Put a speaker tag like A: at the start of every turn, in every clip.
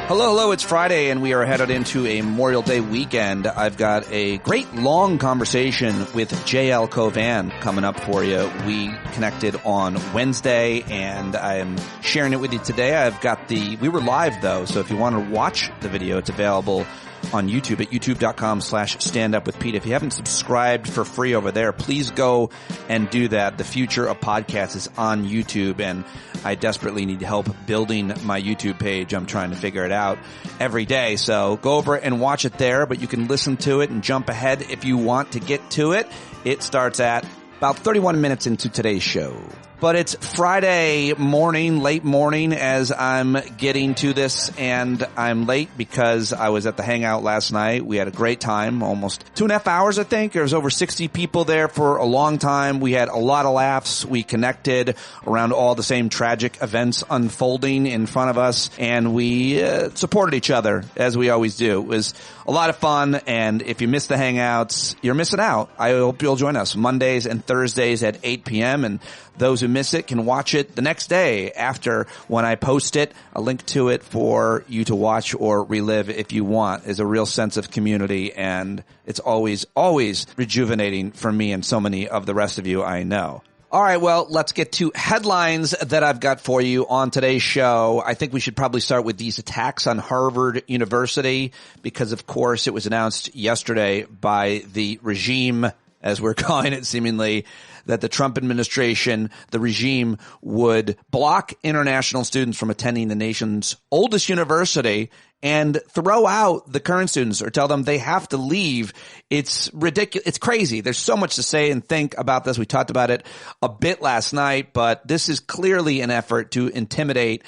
A: Hello, it's Friday, and we are headed into a Memorial Day weekend. I've got a great long conversation with JL Cauvin coming up for you. We connected on Wednesday, and I am sharing it with you today. We were live, though, so if you want to watch the video, it's available on YouTube at youtube.com/standupwithpete. If you haven't subscribed for free over there, please go and do that. The future of podcasts is on YouTube, and I desperately need help building my YouTube page. I'm trying to figure it out every day. So go over and watch it there, but you can listen to it and jump ahead if you want to get to it. It starts at about 31 minutes into today's show. But it's Friday morning, late morning as I'm getting to this, and I'm late because I was at the Hangout last night. We had a great time, almost 2.5 hours, I think. There was over 60 people there for a long time. We had a lot of laughs. We connected around all the same tragic events unfolding in front of us, and we supported each other, as we always do. It was a lot of fun, and if you missed the Hangouts, you're missing out. I hope you'll join us Mondays and Thursdays at 8 p.m., and those who miss it can watch it the next day after when I post it. A link to it for you to watch or relive if you want. Is a real sense of community, and it's always rejuvenating for me and so many of the rest of you I know. All right, well, let's get to headlines that I've got for you on today's show. I think we should probably start with these attacks on Harvard University because, of course, it was announced yesterday by the regime, as we're calling it seemingly, that the Trump administration, the regime, would block international students from attending the nation's oldest university and throw out the current students or tell them they have to leave. It's ridiculous. It's crazy. There's so much to say and think about this. We talked about it a bit last night, but this is clearly an effort to intimidate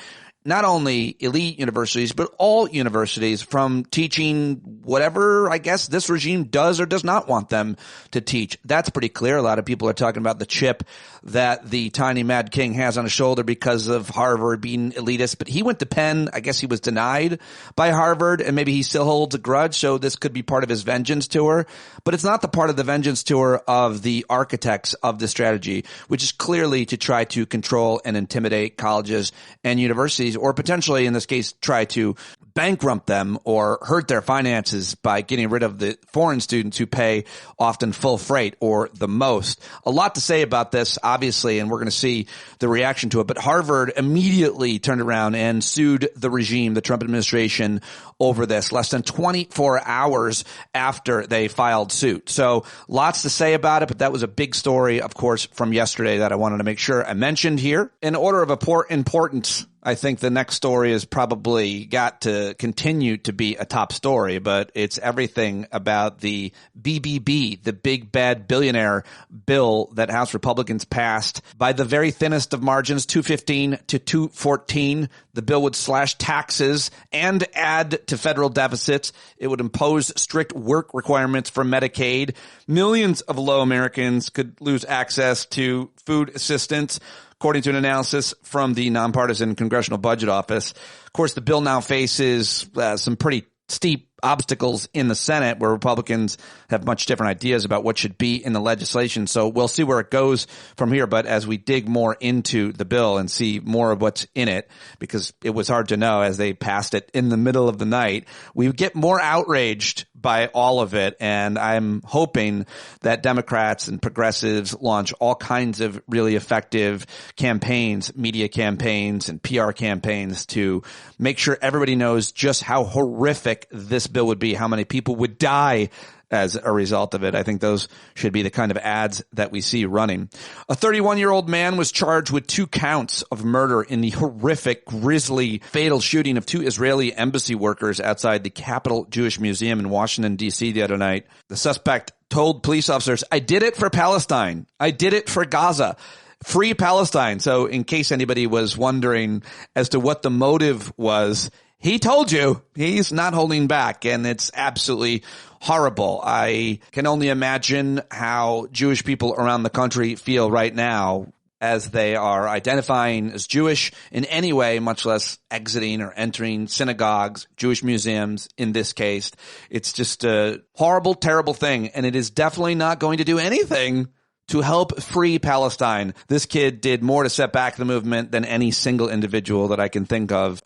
A: not only elite universities, but all universities from teaching whatever, I guess, this regime does or does not want them to teach. That's pretty clear. A lot of people are talking about the chip that the tiny Mad King has on his shoulder because of Harvard being elitist. But he went to Penn. I guess he was denied by Harvard, and maybe he still holds a grudge, so this could be part of his vengeance tour. But it's not the part of the vengeance tour of the architects of the strategy, which is clearly to try to control and intimidate colleges and universities, or potentially, in this case, try to bankrupt them or hurt their finances by getting rid of the foreign students who pay often full freight or the most. A lot to say about this, obviously, and we're going to see the reaction to it. But Harvard immediately turned around and sued the regime, the Trump administration, over this less than 24 hours after they filed suit. So lots to say about it, but that was a big story, of course, from yesterday that I wanted to make sure I mentioned here. In order of importance, I think the next story has probably got to continue to be a top story, but it's everything about the BBB, the big bad billionaire bill that House Republicans passed by the very thinnest of margins, 215 to 214. The bill would slash taxes and add to federal deficits. It would impose strict work requirements for Medicaid. Millions of low Americans could lose access to food assistance, according to an analysis from the nonpartisan Congressional Budget Office. Of course, the bill now faces some pretty steep obstacles in the Senate, where Republicans have much different ideas about what should be in the legislation. So we'll see where it goes from here. But as we dig more into the bill and see more of what's in it, because it was hard to know as they passed it in the middle of the night, we get more outraged by all of it. And I'm hoping that Democrats and progressives launch all kinds of really effective campaigns, media campaigns and PR campaigns to make sure everybody knows just how horrific this bill would be, how many people would die as a result of it. I think those should be the kind of ads that we see running. A 31-year-old man was charged with 2 counts of murder in the horrific, grisly, fatal shooting of 2 Israeli embassy workers outside the Capitol Jewish Museum in Washington, D.C. the other night. The suspect told police officers, "I did it for Palestine. I did it for Gaza. Free Palestine." So in case anybody was wondering as to what the motive was, he told you he's not holding back, and it's absolutely horrible. I can only imagine how Jewish people around the country feel right now as they are identifying as Jewish in any way, much less exiting or entering synagogues, Jewish museums in this case. It's just a horrible, terrible thing, and it is definitely not going to do anything to help free Palestine. This kid did more to set back the movement than any single individual that I can think of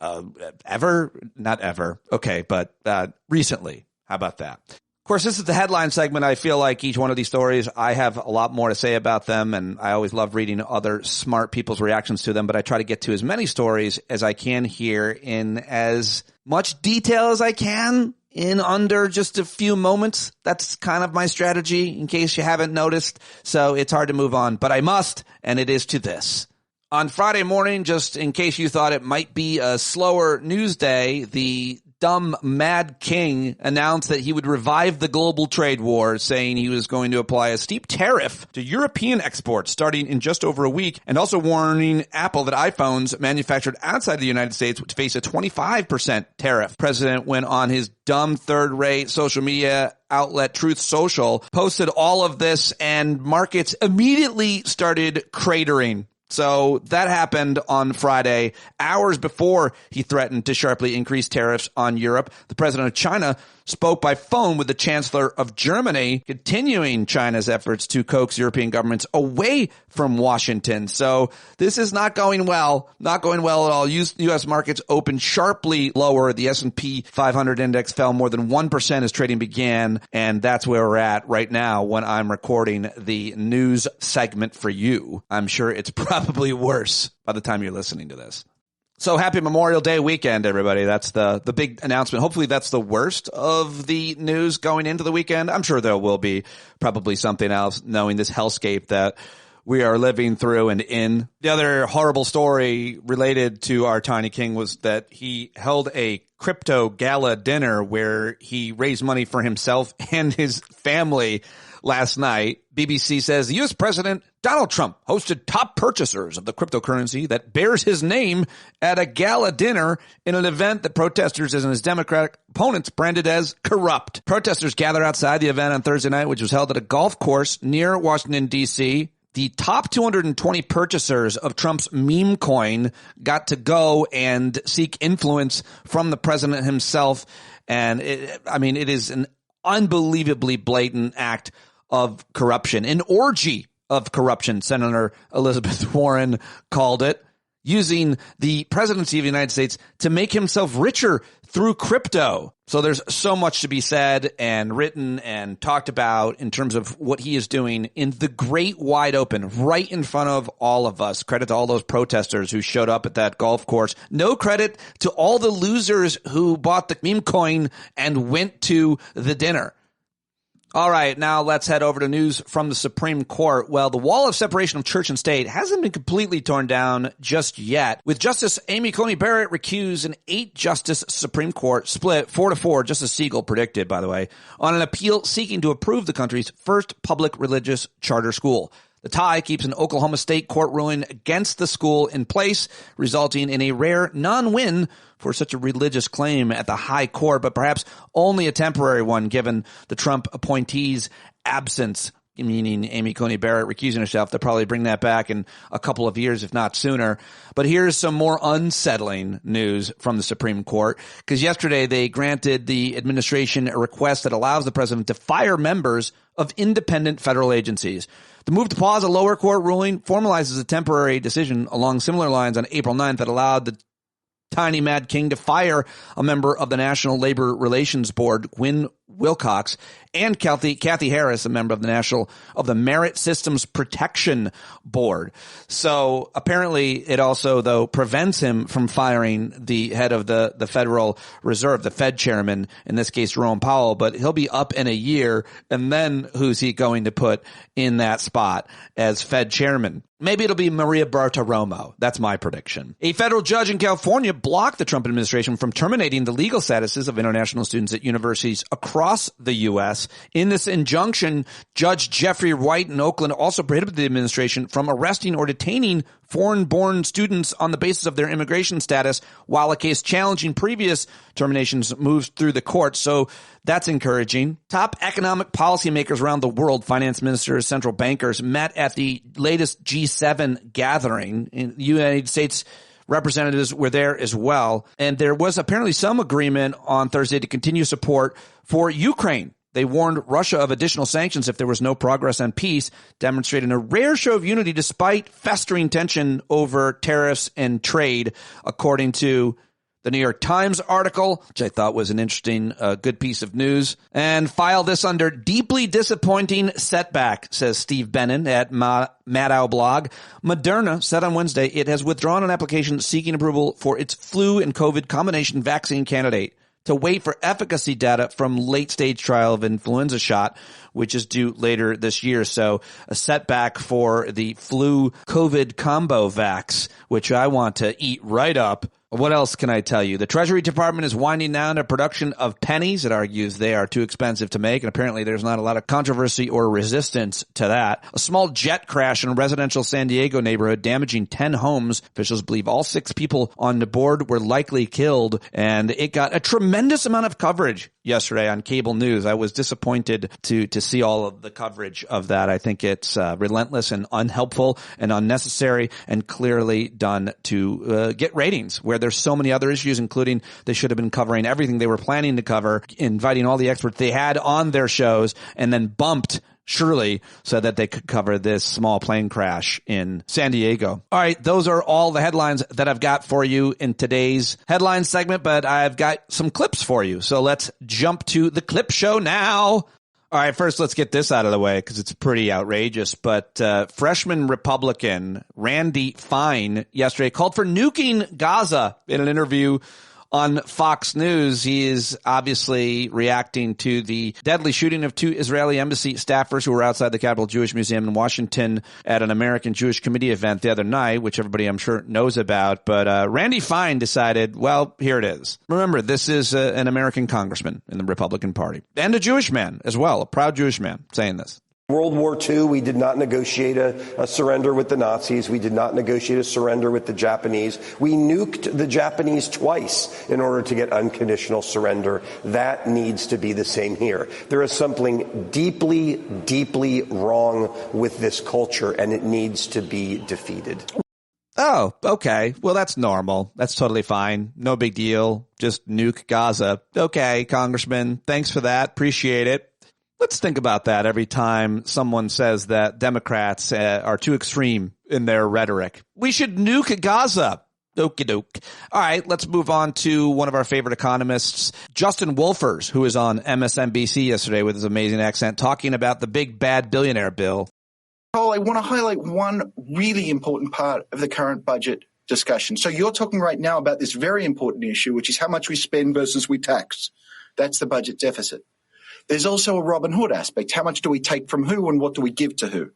A: ever. Not ever. Okay, but recently. How about that? Of course, this is the headline segment. I feel like each one of these stories, I have a lot more to say about them, and I always love reading other smart people's reactions to them, but I try to get to as many stories as I can here in as much detail as I can in under just a few moments. That's kind of my strategy, in case you haven't noticed, so it's hard to move on, but I must, and it is to this. On Friday morning, just in case you thought it might be a slower news day, the dumb Mad King announced that he would revive the global trade war, saying he was going to apply a steep tariff to European exports starting in just over a week, and also warning Apple that iPhones manufactured outside the United States would face a 25% tariff. The president went on his dumb third-rate social media outlet Truth Social, posted all of this, and markets immediately started cratering. So that happened on Friday, hours before he threatened to sharply increase tariffs on Europe. The president of China spoke by phone with the chancellor of Germany, continuing China's efforts to coax European governments away from Washington. So this is not going well, not going well at all. U.S. markets opened sharply lower. The S&P 500 index fell more than 1% as trading began, and that's where we're at right now when I'm recording the news segment for you. I'm sure it's probably worse by the time you're listening to this. So happy Memorial Day weekend, everybody. That's the big announcement. Hopefully that's the worst of the news going into the weekend. I'm sure there will be probably something else, knowing this hellscape that we are living through and in. The other horrible story related to our tiny king was that he held a crypto gala dinner where he raised money for himself and his family last night. BBC says the U.S. President Donald Trump hosted top purchasers of the cryptocurrency that bears his name at a gala dinner in an event that protesters and his Democratic opponents branded as corrupt. Protesters gathered outside the event on Thursday night, which was held at a golf course near Washington, D.C. The top 220 purchasers of Trump's meme coin got to go and seek influence from the president himself. And it is an unbelievably blatant act of corruption, an orgy of corruption, Senator Elizabeth Warren called it, using the presidency of the United States to make himself richer through crypto. So there's so much to be said and written and talked about in terms of what he is doing in the great wide open, right in front of all of us. Credit to all those protesters who showed up at that golf course. No credit to all the losers who bought the meme coin and went to the dinner. All right, now let's head over to news from the Supreme Court. Well, the wall of separation of church and state hasn't been completely torn down just yet, with Justice Amy Coney Barrett recused an 8-justice Supreme Court split 4-4, just as Siegel predicted, by the way, on an appeal seeking to approve the country's first public religious charter school. The tie keeps an Oklahoma state court ruling against the school in place, resulting in a rare non-win for such a religious claim at the high court, but perhaps only a temporary one given the Trump appointee's absence, meaning Amy Coney Barrett recusing herself. They'll probably bring that back in a couple of years, if not sooner. But here's some more unsettling news from the Supreme Court, because yesterday they granted the administration a request that allows the president to fire members of independent federal agencies. The move to pause a lower court ruling formalizes a temporary decision along similar lines on April 9th that allowed the tiny Mad King to fire a member of the National Labor Relations Board, Gwynne Wilcox, and Kathy Harris, a member of the Merit Systems Protection Board. So apparently it also, though, prevents him from firing the head of the Federal Reserve, the Fed chairman, in this case, Jerome Powell, but he'll be up in a year. And then who's he going to put in that spot as Fed chairman? Maybe it'll be Maria Bartiromo. That's my prediction. A federal judge in California blocked the Trump administration from terminating the legal statuses of international students at universities across the U.S. In this injunction, Judge Jeffrey White in Oakland also prohibited the administration from arresting or detaining foreign-born students on the basis of their immigration status, while a case challenging previous terminations moves through the courts. So that's encouraging. Top economic policymakers around the world, finance ministers, central bankers, met at the latest G7 gathering. In the United States representatives were there as well. And there was apparently some agreement on Thursday to continue support for Ukraine They warned Russia of additional sanctions if there was no progress on peace, demonstrating a rare show of unity despite festering tension over tariffs and trade, according to the New York Times article, which I thought was an interesting, good piece of news. And file this under deeply disappointing setback, says Steve Bannon at Maddow blog. Moderna said on Wednesday it has withdrawn an application seeking approval for its flu and COVID combination vaccine candidate to wait for efficacy data from late-stage trial of influenza shot, which is due later this year. So a setback for the flu-COVID combo vax, which I want to eat right up. What else can I tell you? The Treasury Department is winding down a production of pennies. It argues they are too expensive to make, and apparently there's not a lot of controversy or resistance to that. A small jet crash in a residential San Diego neighborhood damaging 10 homes. Officials believe all 6 people on the board were likely killed, and it got a tremendous amount of coverage yesterday on cable news. I was disappointed to see all of the coverage of that. I think it's relentless and unhelpful and unnecessary and clearly done to get ratings where there's so many other issues, including they should have been covering everything they were planning to cover, inviting all the experts they had on their shows, and then bumped Shirley so that they could cover this small plane crash in San Diego. All right, those are all the headlines that I've got for you in today's headline segment, but I've got some clips for you. So let's jump to the clip show now. All right, first let's get this out of the way because it's pretty outrageous. But freshman Republican Randy Fine yesterday called for nuking Gaza in an interview on Fox News. He is obviously reacting to the deadly shooting of 2 Israeli embassy staffers who were outside the Capitol Jewish Museum in Washington at an American Jewish Committee event the other night, which everybody I'm sure knows about. But Randy Fine decided, well, here it is. Remember, this is an American congressman in the Republican Party and a Jewish man as well, a proud Jewish man saying this.
B: World War II, we did not negotiate a surrender with the Nazis. We did not negotiate a surrender with the Japanese. We nuked the Japanese twice in order to get unconditional surrender. That needs to be the same here. There is something deeply, deeply wrong with this culture, and it needs to be defeated.
A: Oh, okay. Well, that's normal. That's totally fine. No big deal. Just nuke Gaza. Okay, Congressman. Thanks for that. Appreciate it. Let's think about that every time someone says that Democrats are too extreme in their rhetoric. We should nuke Gaza. Okie doke. All right, let's move on to one of our favorite economists, Justin Wolfers, who was on MSNBC yesterday with his amazing accent talking about the big bad billionaire bill.
C: I want to highlight one really important part of the current budget discussion. So you're talking right now about this very important issue, which is how much we spend versus we tax. That's the budget deficit. There's also a Robin Hood aspect. How much do we take from who and what do we give to who?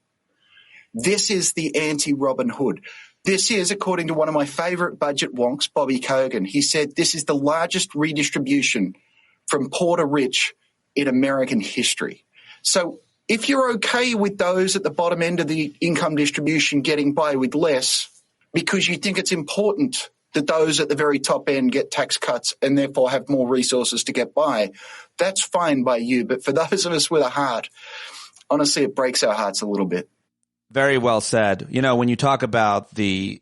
C: This is the anti-Robin Hood. This is, according to one of my favorite budget wonks, Bobby Kogan. He said this is the largest redistribution from poor to rich in American history. So if you're okay with those at the bottom end of the income distribution getting by with less because you think it's important that those at the very top end get tax cuts and therefore have more resources to get by, that's fine by you. But for those of us with a heart, honestly, it breaks our hearts a little bit.
A: Very well said. You know, when you talk about the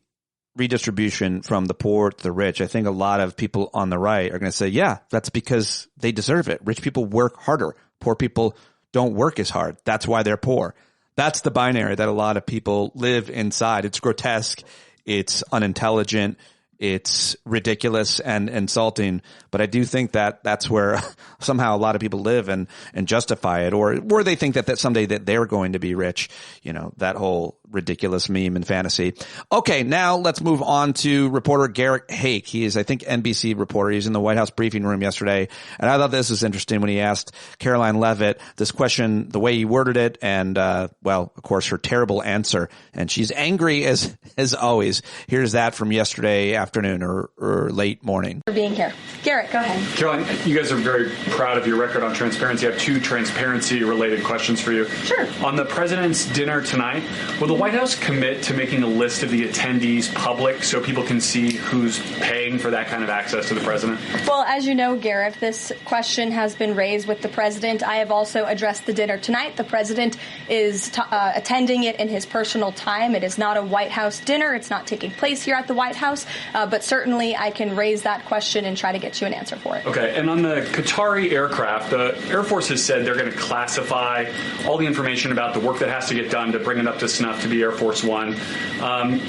A: redistribution from the poor to the rich, I think a lot of people on the right are going to say, yeah, that's because they deserve it. Rich people work harder. Poor people don't work as hard. That's why they're poor. That's the binary that a lot of people live inside. It's grotesque. It's unintelligent. It's ridiculous and insulting, but I do think that that's where somehow a lot of people live and justify it, or they think that someday that they're going to be rich. You know, that whole ridiculous meme and fantasy. Okay, now let's move on to reporter Garrett Hake. He is, I think, NBC reporter. He's in the White House briefing room yesterday, and I thought this was interesting when he asked Caroline Leavitt this question, the way he worded it, and well, of course, her terrible answer. And she's angry as always. Here's that from yesterday afternoon or late morning.
D: For being here. Garrett, go ahead.
E: Caroline, you guys are very proud of your record on transparency. I have 2 transparency-related questions for you.
D: Sure.
E: On the president's dinner tonight, will the White House commit to making a list of the attendees public so people can see who's paying for that kind of access to the president?
D: Well, as you know, Garrett, this question has been raised with the president. I have also addressed the dinner tonight. The president is attending it in his personal time. It is not a White House dinner. It's not taking place here at the White House. but certainly I can raise that question and try to get you an answer for it.
E: Okay, and on the Qatari aircraft, the Air Force has said they're going to classify all the information about the work that has to get done to bring it up to snuff to be Air Force One.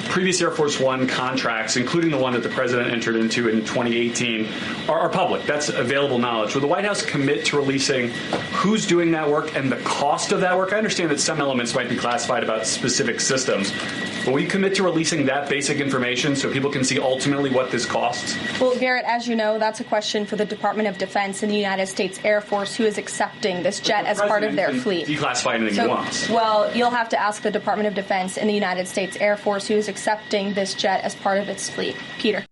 E: Previous Air Force One contracts, including the one that the president entered into in 2018, are public. That's available knowledge. Will the White House commit to releasing who's doing that work and the cost of that work? I understand that some elements might be classified about specific systems, but will you commit to releasing that basic information so people can see ultimately what this costs?
D: Well, Garrett, as you know, that's a question for the Department of Defense and the United States Air Force, who is accepting this jet as part of their fleet.
E: Declassify anything he wants.
D: Well, you'll have to ask the Department of Defense and the United States Air Force, who is accepting this jet as part of its fleet. Peter.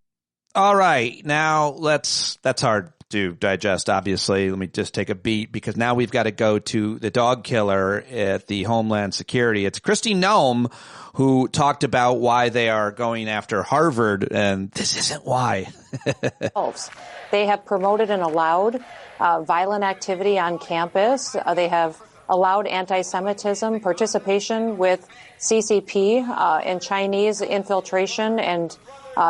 A: All right. Now, that's hard to digest, obviously. Let me just take a beat, because now we've got to go to the dog killer at the Homeland Security. It's Kristi Noem, who talked about why they are going after Harvard, and this isn't why.
F: They have promoted and allowed violent activity on campus. They have allowed anti-Semitism, participation with CCP and Chinese infiltration and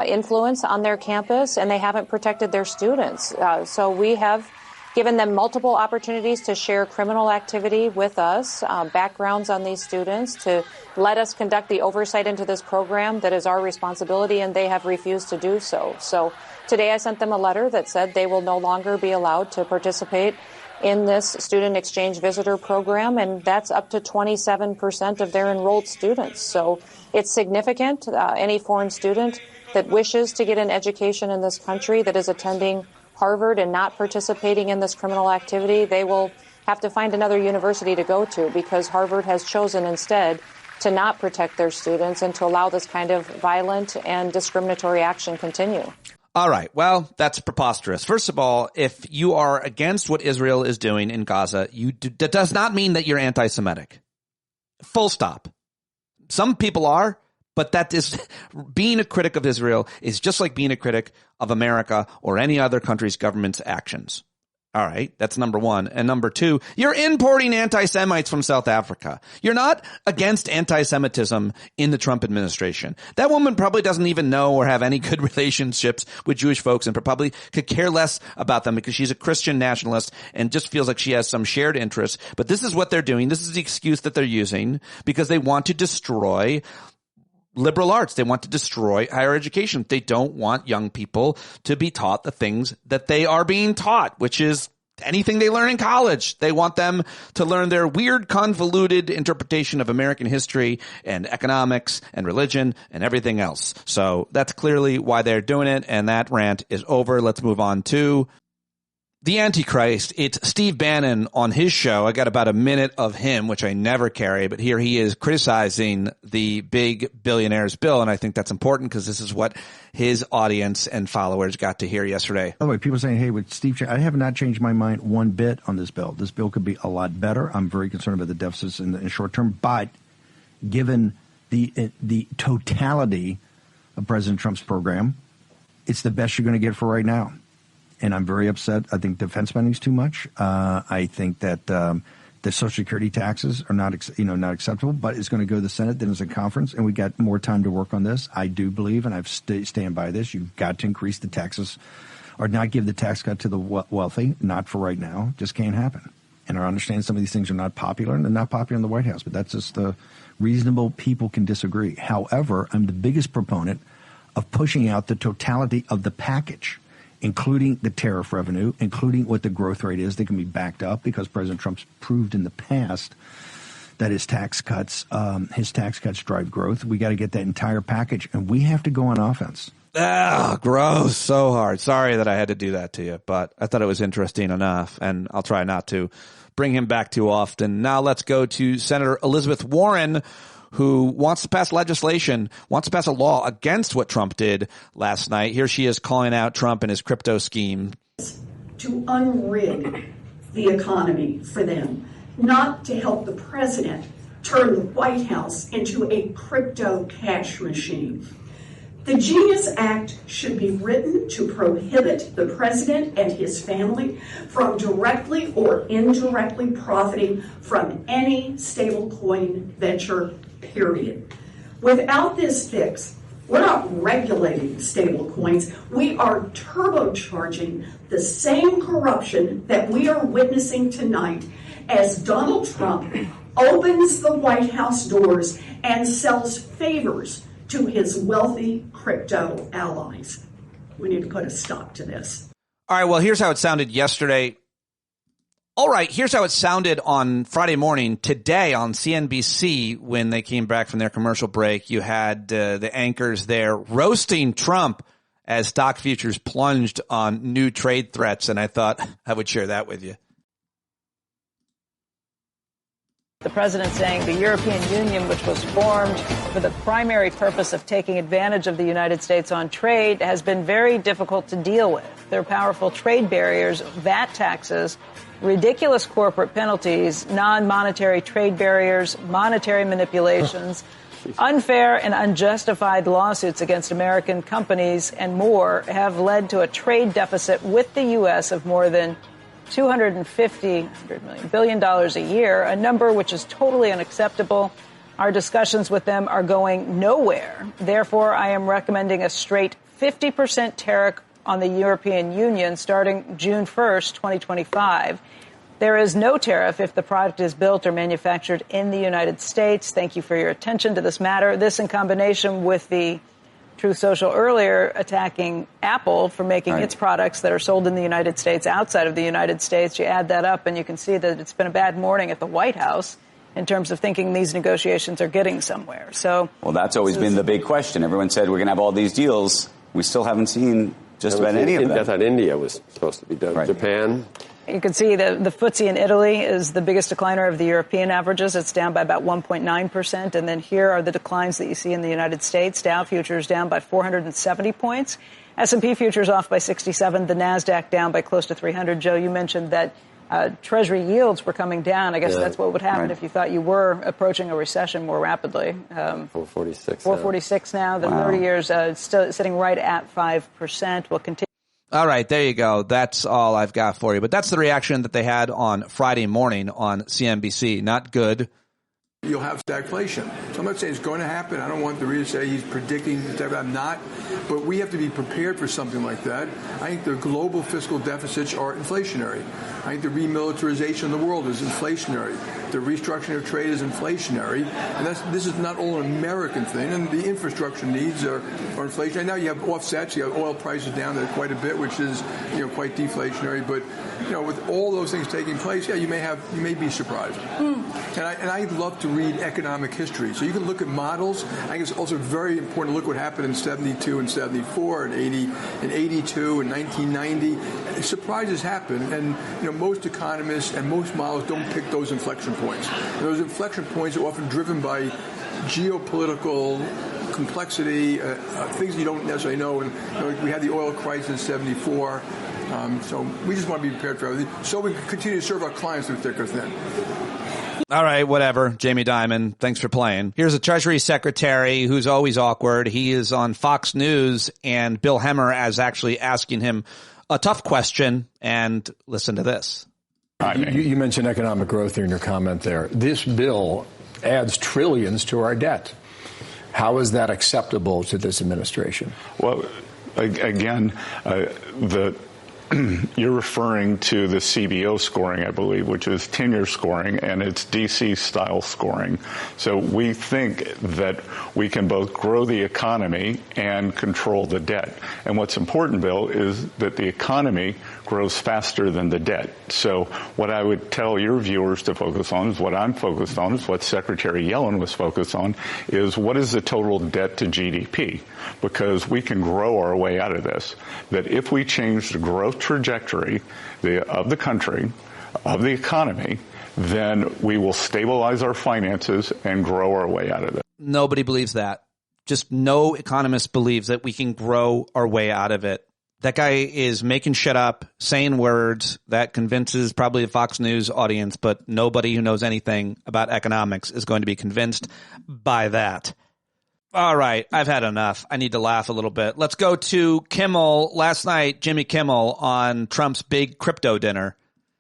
F: influence on their campus, and they haven't protected their students. So we have given them multiple opportunities to share criminal activity with us, backgrounds on these students, to let us conduct the oversight into this program that is our responsibility, and they have refused to do so. So today I sent them a letter that said they will no longer be allowed to participate in this student exchange visitor program, and that's up to 27% of their enrolled students. So it's significant. Any foreign student that wishes to get an education in this country, that is attending Harvard and not participating in this criminal activity, they will have to find another university to go to, because Harvard has chosen instead to not protect their students and to allow this kind of violent and discriminatory action continue.
A: All right. Well, that's preposterous. First of all, if you are against what Israel is doing in Gaza, that does not mean that you're anti-Semitic. Full stop. Some people are, but that is, being a critic of Israel is just like being a critic of America or any other country's government's actions. All right, that's number one. And number two, you're importing anti-Semites from South Africa. You're not against anti-Semitism in the Trump administration. That woman probably doesn't even know or have any good relationships with Jewish folks, and probably could care less about them because she's a Christian nationalist and just feels like she has some shared interests. But this is what they're doing. This is the excuse that they're using because they want to destroy liberal arts. They want to destroy higher education. They don't want young people to be taught the things that they are being taught, which is anything they learn in college. They want them to learn their weird, convoluted interpretation of American history and economics and religion and everything else. So that's clearly why they're doing it. And that rant is over. Let's move on to the Antichrist. It's Steve Bannon on his show. I got about a minute of him, which I never carry, but here he is criticizing the big billionaires bill, and I think that's important because this is what his audience and followers got to hear yesterday.
G: By the way, people saying, hey, with Steve, I have not changed my mind one bit on this bill. This bill could be a lot better. I'm very concerned about the deficits in the short term, but given the totality of President Trump's program, it's the best you're going to get for right now. And I'm very upset. I think defense spending is too much. I think that the Social Security taxes are not acceptable. But it's going to go to the Senate, then it's a conference, and we got more time to work on this. I do believe, and I've stand by this. You've got to increase the taxes, or not give the tax cut to the wealthy. Not for right now. Just can't happen. And I understand some of these things are not popular, and they're not popular in the White House. But that's just the reasonable people can disagree. However, I'm the biggest proponent of pushing out the totality of the package, including the tariff revenue, including what the growth rate is that can be backed up, because President Trump's proved in the past that his tax cuts drive growth. We got to get that entire package, and we have to go on offense.
A: Ah, gross. So hard. Sorry that I had to do that to you, but I thought it was interesting enough, and I'll try not to bring him back too often. Now let's go to Senator Elizabeth Warren, who wants to pass legislation, wants to pass a law against what Trump did last night. Here she is calling out Trump and his crypto scheme.
H: To unrig the economy for them, not to help the president turn the White House into a crypto cash machine. The Genius Act should be written to prohibit the president and his family from directly or indirectly profiting from any stablecoin venture, period. Without this fix, We're not regulating stable coins. We are turbocharging the same corruption that we are witnessing tonight as Donald Trump opens the White House doors and sells favors to his wealthy crypto allies. We need to put a stop to this.
A: All right, well, here's how it sounded yesterday. All right, here's how it sounded on Friday morning today on CNBC when they came back from their commercial break. You had the anchors there roasting Trump as stock futures plunged on new trade threats, and I thought I would share that with you.
I: The president saying the European Union, which was formed for the primary purpose of taking advantage of the United States on trade, has been very difficult to deal with. There are powerful trade barriers, VAT taxes, ridiculous corporate penalties, non-monetary trade barriers, monetary manipulations, unfair and unjustified lawsuits against American companies, and more have led to a trade deficit with the U.S. of more than $250 billion a year, a number which is totally unacceptable. Our discussions with them are going nowhere. Therefore, I am recommending a straight 50% tariff on the European Union starting June 1st, 2025. There is no tariff if the product is built or manufactured in the United States. Thank you for your attention to this matter. This in combination with the Truth Social earlier attacking Apple for making its products that are sold in the United States outside of the United States. You add that up and you can see that it's been a bad morning at the White House in terms of thinking these negotiations are getting somewhere. So, well, that's always been the big question. Everyone said we're going to have all these deals. We still haven't seen just about any of them. I thought India was supposed to be done. Right. Japan. You can see the FTSE in Italy is the biggest decliner of the European averages. It's down by about 1.9%. And then here are the declines that you see in the United States. Dow futures down by 470 points. S&P futures off by 67. The NASDAQ down by close to 300. Joe, you mentioned that Treasury yields were coming down. I guess that's what would happen if you thought you were approaching a recession more rapidly. 446. 446 now. The 30 years still sitting right at 5%. Will continue.
A: All right, there you go. That's all I've got for you. But that's the reaction that they had on Friday morning on CNBC. Not good.
J: You'll have stagflation. So I'm not saying it's going to happen. I don't want the reader to say he's predicting that. I'm not. But we have to be prepared for something like that. I think the global fiscal deficits are inflationary. I think the remilitarization of the world is inflationary. The restructuring of trade is inflationary. And this is not all an American thing. And the infrastructure needs are inflationary. Now you have offsets. You have oil prices down there quite a bit, which is quite deflationary. But with all those things taking place, you may be surprised. And I love to read economic history. So you can look at models. I think it's also very important to look what happened in 72 and 74 and 80 and 82 and 1990. Surprises happen, and most economists and most models don't pick those inflection points. And those inflection points are often driven by geopolitical complexity, things you don't necessarily know. And we had the oil crisis in 74. So we just want to be prepared for everything, so we can continue to serve our clients through thick or thin.
A: All right, whatever. Jamie Dimon, thanks for playing. Here's a Treasury Secretary who's always awkward. He is on Fox News, and Bill Hemmer is actually asking him a tough question. And listen to this.
K: You mentioned economic growth in your comment there. This bill adds trillions to our debt. How is that acceptable to this administration?
L: Well, again, you're referring to the CBO scoring, I believe, which is tenure scoring, and it's DC-style scoring. So we think that we can both grow the economy and control the debt. And what's important, Bill, is that the economy grows faster than the debt. So what I would tell your viewers to focus on is what I'm focused on, is what Secretary Yellen was focused on, is what is the total debt to GDP? Because we can grow our way out of this. That if we change the growth trajectory of the country, of the economy, then we will stabilize our finances and grow our way out of it.
A: Nobody believes that. Just no economist believes that we can grow our way out of it. That guy is making shit up, saying words that convinces probably the Fox News audience, but nobody who knows anything about economics is going to be convinced by that. All right, I've had enough. I need to laugh a little bit. Let's go to Kimmel. Last night, Jimmy Kimmel on Trump's big crypto dinner.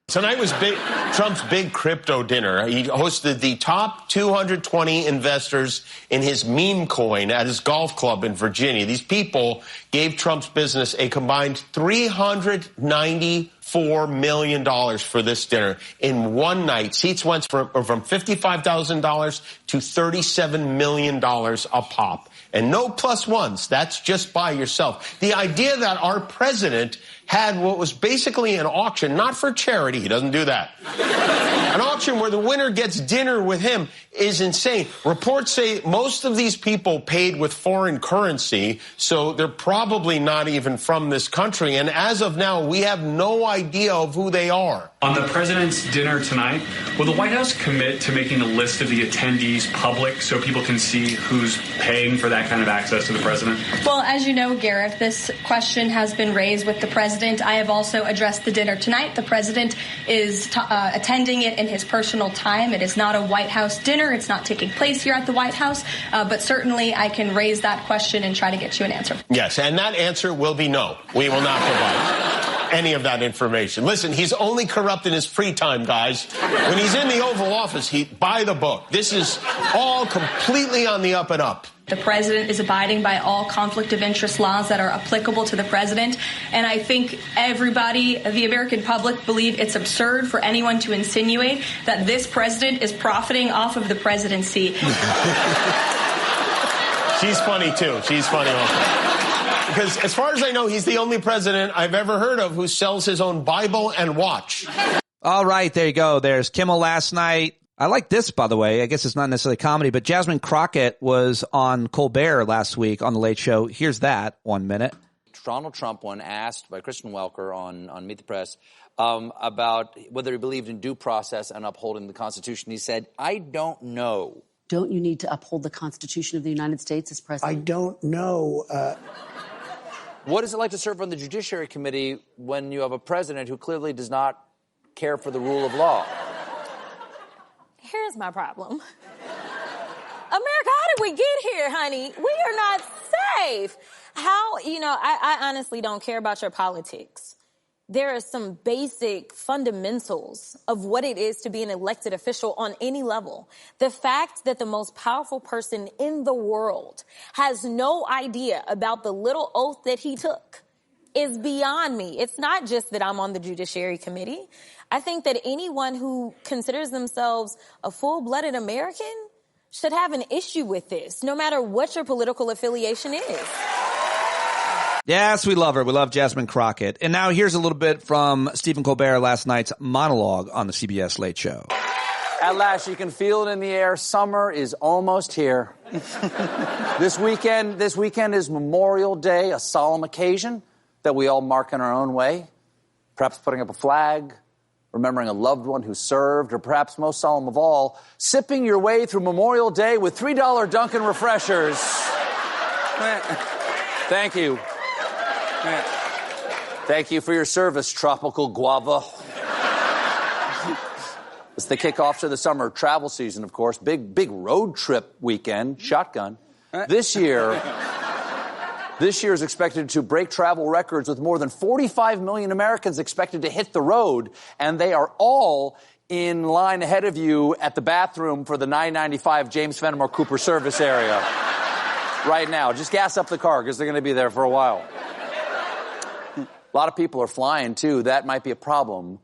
M: Tonight was big. Trump's big crypto dinner. He hosted the top 220 investors in his meme coin at his golf club in Virginia. These people gave Trump's business a combined $394 million for this dinner in one night. Seats went from $55,000 to $37 million a pop. And no plus ones. That's just by yourself. The idea that our president had what was basically an auction, not for charity, he doesn't do that, an auction where the winner gets dinner with him is insane. Reports say most of these people paid with foreign currency, so they're probably not even from this country. And as of now, we have no idea of who they are.
E: On the president's dinner tonight, will the White House commit to making a list of the attendees public so people can see who's paying for that kind of access to the president?
D: Well, as you know, Gareth, this question has been raised with the president. I have also addressed the dinner tonight. The president is attending it in his personal time. It is not a White House dinner. It's not taking place here at the White House. But certainly I can raise that question and try to get you an answer.
M: Yes, and that answer will be no. We will not provide any of that information. Listen, he's only corrupt in his free time, guys. When he's in the Oval Office, he by the book. This is all completely on the up and up.
D: The president is abiding by all conflict of interest laws that are applicable to the president. And I think everybody, the American public, believe it's absurd for anyone to insinuate that this president is profiting off of the presidency.
M: She's funny, too. She's funny also. Because as far as I know, he's the only president I've ever heard of who sells his own Bible and watch.
A: All right, there you go. There's Kimmel last night. I like this, by the way. I guess it's not necessarily comedy, but Jasmine Crockett was on Colbert last week on The Late Show. Here's that, 1 minute.
N: Donald Trump, when asked by Kristen Welker on Meet the Press about whether he believed in due process and upholding the Constitution, he said, I don't know.
O: Don't you need to uphold the Constitution of the United States as president?
P: I don't know.
N: What is it like to serve on the Judiciary Committee when you have a president who clearly does not care for the rule of law?
Q: Here's my problem. America, how did we get here, honey? We are not safe. I honestly don't care about your politics. There are some basic fundamentals of what it is to be an elected official on any level. The fact that the most powerful person in the world has no idea about the little oath that he took is beyond me. It's not just that I'm on the Judiciary Committee. I think that anyone who considers themselves a full-blooded American should have an issue with this, no matter what your political affiliation is.
A: Yes, we love her. We love Jasmine Crockett. And now here's a little bit from Stephen Colbert last night's monologue on the CBS Late Show.
N: At last, you can feel it in the air. Summer is almost here. This weekend is Memorial Day, a solemn occasion that we all mark in our own way. Perhaps putting up a flag, remembering a loved one who served, or perhaps most solemn of all, sipping your way through Memorial Day with $3 Dunkin' refreshers. Thank you. Thank you for your service, Tropical Guava. It's the kickoff to the summer travel season, of course. Big road trip weekend, shotgun. This year is expected to break travel records with more than 45 million Americans expected to hit the road, and they are all in line ahead of you at the bathroom for the $9.95 James Fenimore Cooper service area right now. Just gas up the car because they're going to be there for a while. A lot of people are flying, too. That might be a problem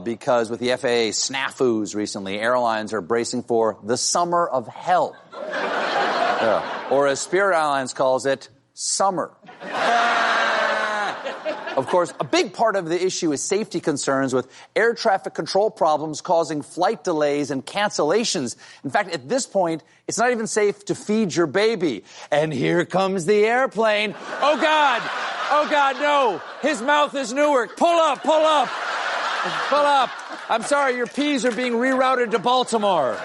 N: because with the FAA snafus recently, airlines are bracing for the summer of hell. Or as Spirit Airlines calls it, summer. Of course, a big part of the issue is safety concerns with air traffic control problems causing flight delays and cancellations. In fact, at this point, it's not even safe to feed your baby. And here comes the airplane. Oh, God! Oh, God, no! His mouth is Newark. Pull up, pull up! Pull up! I'm sorry, your peas are being rerouted to Baltimore.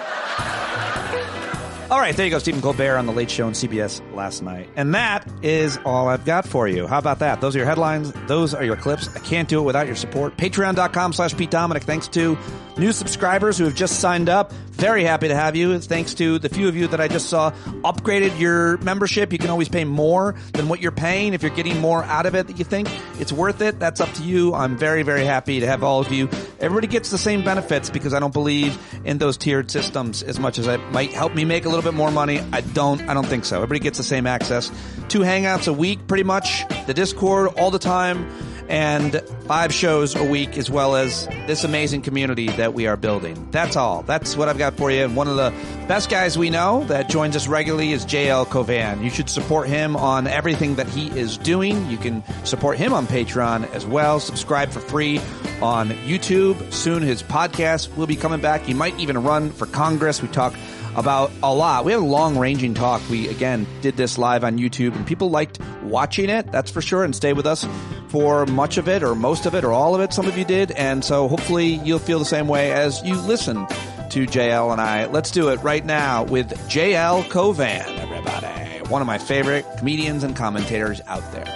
A: All right, there you go, Stephen Colbert on The Late Show on CBS last night. And that is all I've got for you. How about that? Those are your headlines. Those are your clips. I can't do it without your support. Patreon.com/Pete Dominic. Thanks to new subscribers who have just signed up. Very happy to have you. Thanks to the few of you that I just saw upgraded your membership. You can always pay more than what you're paying if you're getting more out of it that you think it's worth it. That's up to you. I'm very, very happy to have all of you Everybody gets the same benefits because I don't believe in those tiered systems as much as it might help me make a little bit more money. I don't think so. Everybody gets the same access. 2 Hangouts a week, pretty much. The Discord all the time. And 5 shows a week, as well as this amazing community that we are building. That's all. That's what I've got for you. And one of the best guys we know that joins us regularly is JL Cauvin. You should support him on everything that he is doing. You can support him on Patreon as well. Subscribe for free on YouTube. Soon his podcast will be coming back. He might even run for Congress. We talk about a lot. We have a long-ranging talk. We, again, did this live on YouTube, and people liked watching it, that's for sure, and stay with us for much of it or most of it or all of it. Some of you did, and so hopefully you'll feel the same way as you listen to JL and I. Let's do it right now with JL Cauvin, everybody. One of my favorite comedians and commentators out there.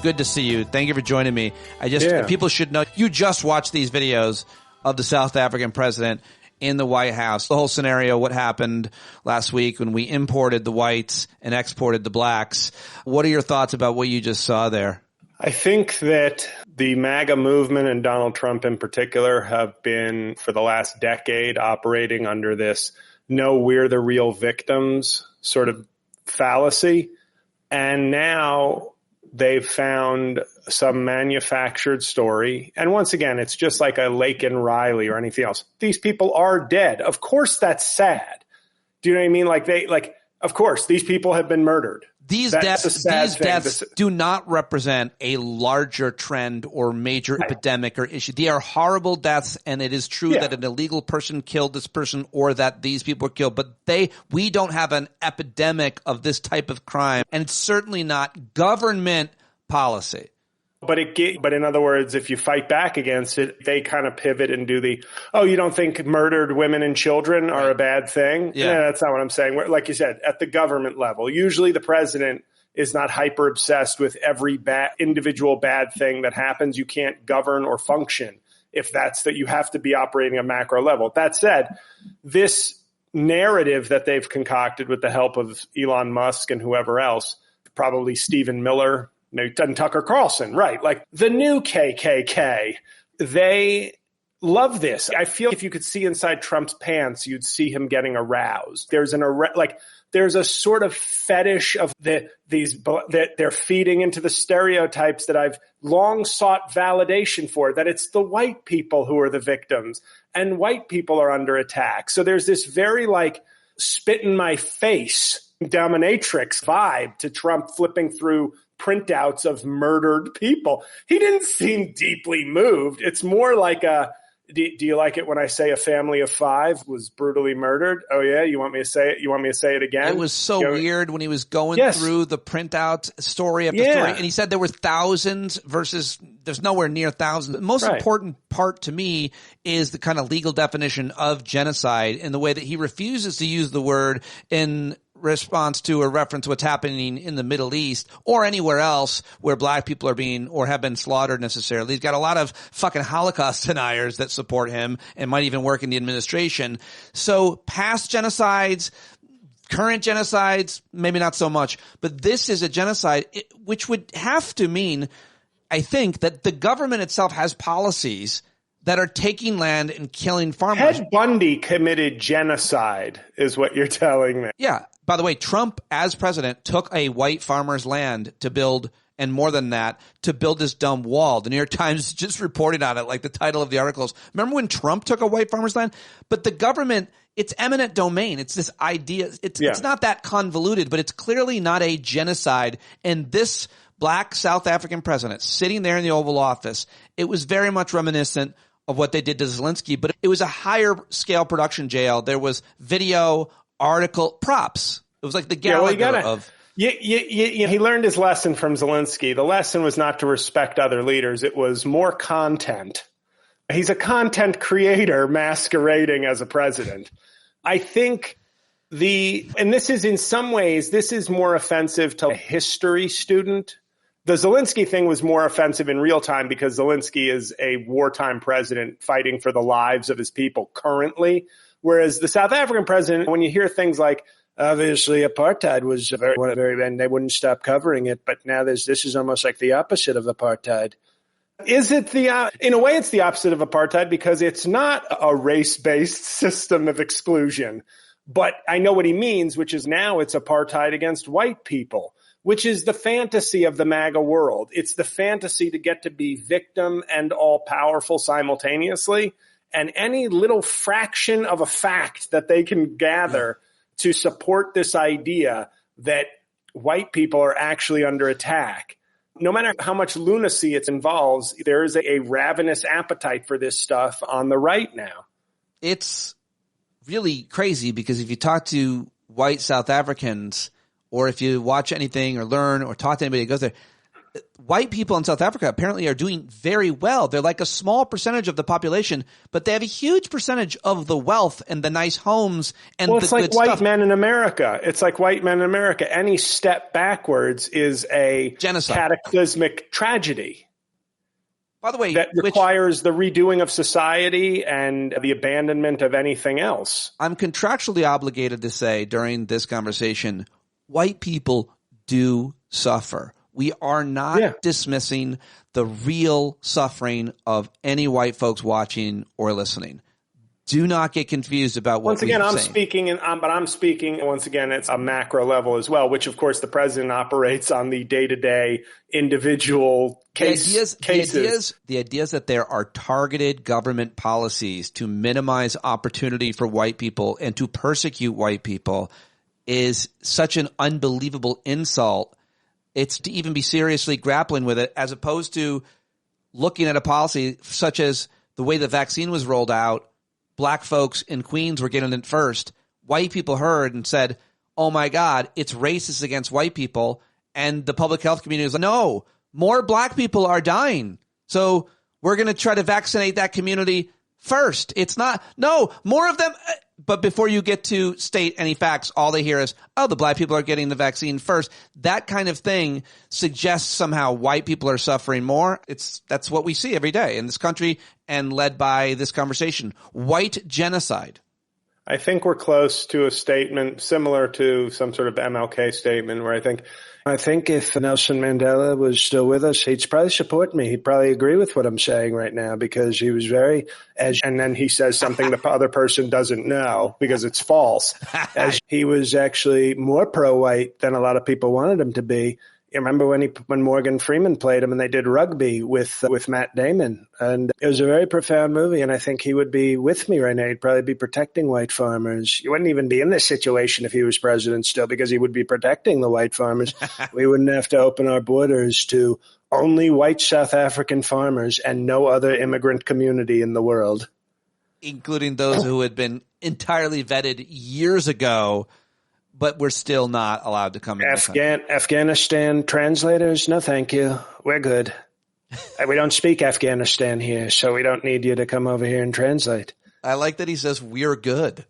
A: Good to see you. Thank you for joining me. People should know, you just watched these videos of the South African president in the White House. The whole scenario, what happened last week when we imported the whites and exported the blacks. What are your thoughts about what you just saw there?
P: I think that the MAGA movement and Donald Trump in particular have been, for the last decade, operating under this "no, we're the real victims" sort of fallacy. And now they've found some manufactured story. And once again, it's just like a Laken Riley or anything else. These people are dead. Of course, that's sad. Do you know what I mean? Of course, these people have been murdered.
A: These deaths do not represent a larger trend or major epidemic or issue. They are horrible deaths, and it is true that an illegal person killed this person or that these people were killed. But we don't have an epidemic of this type of crime, and it's certainly not government policy.
P: But in other words, if you fight back against it, they kind of pivot and do you don't think murdered women and children are a bad thing? Yeah, that's not what I'm saying. Like you said, at the government level, usually the president is not hyper obsessed with every individual bad thing that happens. You can't govern or function if that's that. You have to be operating at macro level. That said, this narrative that they've concocted with the help of Elon Musk and whoever else, probably Stephen Miller, and Tucker Carlson, right? Like the new KKK. They love this. I feel if you could see inside Trump's pants, you'd see him getting aroused. There's a sort of fetish of that they're feeding into the stereotypes that I've long sought validation for, that it's the white people who are the victims and white people are under attack. So there's this very spit in my face dominatrix vibe to Trump flipping through printouts of murdered people. He didn't seem deeply moved. It's more like do you like it when I say a family of 5 was brutally murdered? Oh yeah, you want me to say it? You want me to say it again?
A: It was so weird when he was going through the printout story after story, and he said there were thousands versus there's nowhere near thousands. The most important part to me is the kind of legal definition of genocide and the way that he refuses to use the word in response to or reference what's happening in the Middle East or anywhere else where black people are being or have been slaughtered necessarily. He's got a lot of fucking Holocaust deniers that support him and might even work in the administration. So past genocides, current genocides, maybe not so much, but this is a genocide, which would have to mean, I think, that the government itself has policies that are taking land and killing farmers.
P: Ted Bundy committed genocide, is what you're telling me.
A: Yeah. By the way, Trump, as president, took a white farmer's land to build, and more than that, to build this dumb wall. The New York Times just reported on it, like the title of the article is, remember when Trump took a white farmer's land? But the government, it's eminent domain. It's this idea. It's not that convoluted, but it's clearly not a genocide. And this black South African president sitting there in the Oval Office, it was very much reminiscent of what they did to Zelensky, but it was a higher scale production, JL. There was video, article, props. It was like the Gallagher of...
P: He learned his lesson from Zelensky. The lesson was not to respect other leaders. It was more content. He's a content creator masquerading as a president. I think and this is in some ways, this is more offensive to a history student. The Zelensky thing was more offensive in real time because Zelensky is a wartime president fighting for the lives of his people currently. Whereas the South African president, when you hear things like, obviously apartheid was very, and they wouldn't stop covering it, but now this is almost like the opposite of apartheid. Is it in a way, it's the opposite of apartheid because it's not a race-based system of exclusion. But I know what he means, which is now it's apartheid against white people, which is the fantasy of the MAGA world. It's the fantasy to get to be victim and all-powerful simultaneously. And any little fraction of a fact that they can gather to support this idea that white people are actually under attack, no matter how much lunacy it involves, there is a ravenous appetite for this stuff on the right now.
A: It's really crazy because if you talk to white South Africans, or if you watch anything or learn or talk to anybody that goes there, white people in South Africa apparently are doing very well. They're like a small percentage of the population, but they have a huge percentage of the wealth and the nice homes and
P: it's like white men in America. It's like white men in America. Any step backwards is a
A: genocide,
P: cataclysmic tragedy.
A: By the way,
P: that requires the redoing of society and the abandonment of anything else.
A: I'm contractually obligated to say during this conversation, white people do suffer. We are not dismissing the real suffering of any white folks watching or listening. Do not get confused about what
P: once again,
A: I'm
P: speaking, but I'm speaking once again, it's a macro level as well, which of course the president operates on the day-to-day individual cases.
A: The idea is that there are targeted government policies to minimize opportunity for white people and to persecute white people is such an unbelievable insult. It's to even be seriously grappling with it, as opposed to looking at a policy such as the way the vaccine was rolled out. Black folks in Queens were getting it first. White people heard and said, oh my God, it's racist against white people. And the public health community was like, no, more black people are dying. So we're going to try to vaccinate that community first. It's not, no, more of them. But before you get to state any facts, all they hear is, oh, the black people are getting the vaccine first. That kind of thing suggests somehow white people are suffering more. That's what we see every day in this country and led by this conversation. White genocide.
P: I think we're close to a statement similar to some sort of MLK statement where I think if Nelson Mandela was still with us, he'd probably support me. He'd probably agree with what I'm saying right now because he was very edgy. And then he says something the other person doesn't know because it's false. As he was actually more pro-white than a lot of people wanted him to be. You remember when Morgan Freeman played him and they did Rugby with Matt Damon, and it was a very profound movie. And I think he would be with me right now. He'd probably be protecting white farmers. He wouldn't even be in this situation if he was president still, because he would be protecting the white farmers. We wouldn't have to open our borders to only white South African farmers and no other immigrant community in the world,
A: including those who had been entirely vetted years ago. But we're still not allowed to come in.
P: Afghanistan translators? No, thank you. We're good. We don't speak Afghanistan here, so we don't need you to come over here and translate.
A: I like that he says we're good.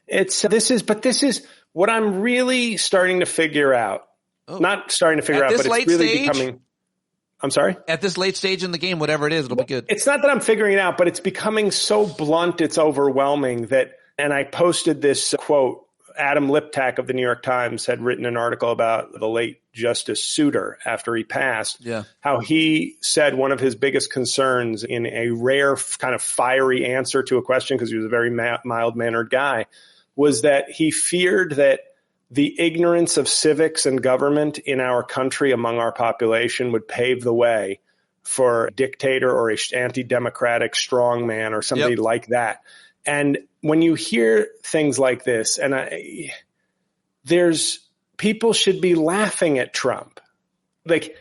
P: This is what I'm really starting to figure out. Oh. Not starting to figure out, but it's really becoming. I'm sorry?
A: At this late stage in the game, whatever it is, it'll be good.
P: It's not that I'm figuring it out, but it's becoming so blunt, it's overwhelming and I posted this quote. Adam Liptak of the New York Times had written an article about the late Justice Souter after he passed.
A: Yeah.
P: How he said one of his biggest concerns in a rare kind of fiery answer to a question, because he was a very mild-mannered guy, was that he feared that the ignorance of civics and government in our country among our population would pave the way for a dictator or an anti-democratic strongman or somebody like that. And when you hear things like this, and people should be laughing at Trump. Like,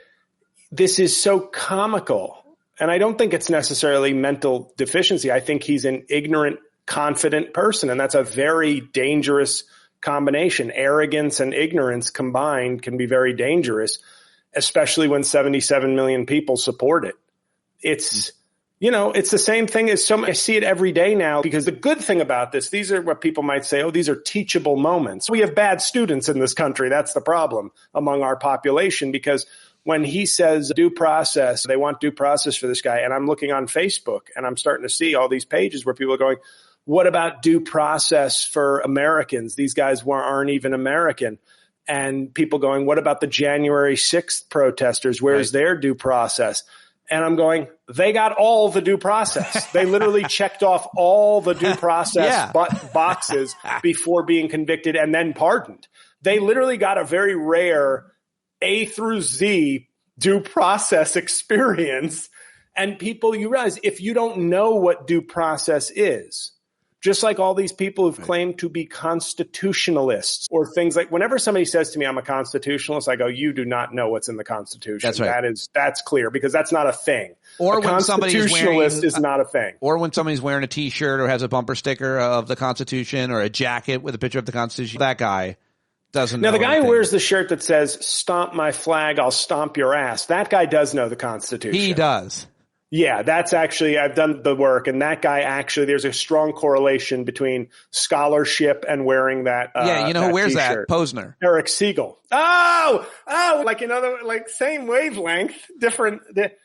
P: this is so comical. And I don't think it's necessarily mental deficiency. I think he's an ignorant, confident person. And that's a very dangerous combination. Arrogance and ignorance combined can be very dangerous, especially when 77 million people support it. It's the same thing as I see it every day now, because the good thing about this, these are what people might say, these are teachable moments. We have bad students in this country. That's the problem among our population, because when he says due process, they want due process for this guy. And I'm looking on Facebook and I'm starting to see all these pages where people are going, what about due process for Americans? These guys aren't even American. And people going, what about the January 6th protesters? Where's their due process? And I'm going, they got all the due process. They literally checked off all the due process boxes before being convicted and then pardoned. They literally got a very rare A through Z due process experience. And people, you realize if you don't know what due process is, just like all these people who've claimed to be constitutionalists or things like, whenever somebody says to me, I'm a constitutionalist, I go, you do not know what's in the Constitution.
A: That's right.
P: That's clear, because that's not a thing.
A: Or
P: a
A: when
P: constitutionalist is not a thing.
A: Or when somebody's wearing a T-shirt or has a bumper sticker of the Constitution or a jacket with a picture of the Constitution, that guy doesn't know.
P: Now, the guy
A: anything.
P: who wears the shirt that says, stomp my flag, I'll stomp your ass, that guy does know the Constitution.
A: He does.
P: Yeah, that's actually, I've done the work, and that guy actually, there's a strong correlation between scholarship and wearing that.
A: Yeah, you know who wears
P: t-shirt.
A: that? Posner.
P: Eric Siegel. Oh, like another, like same wavelength, different.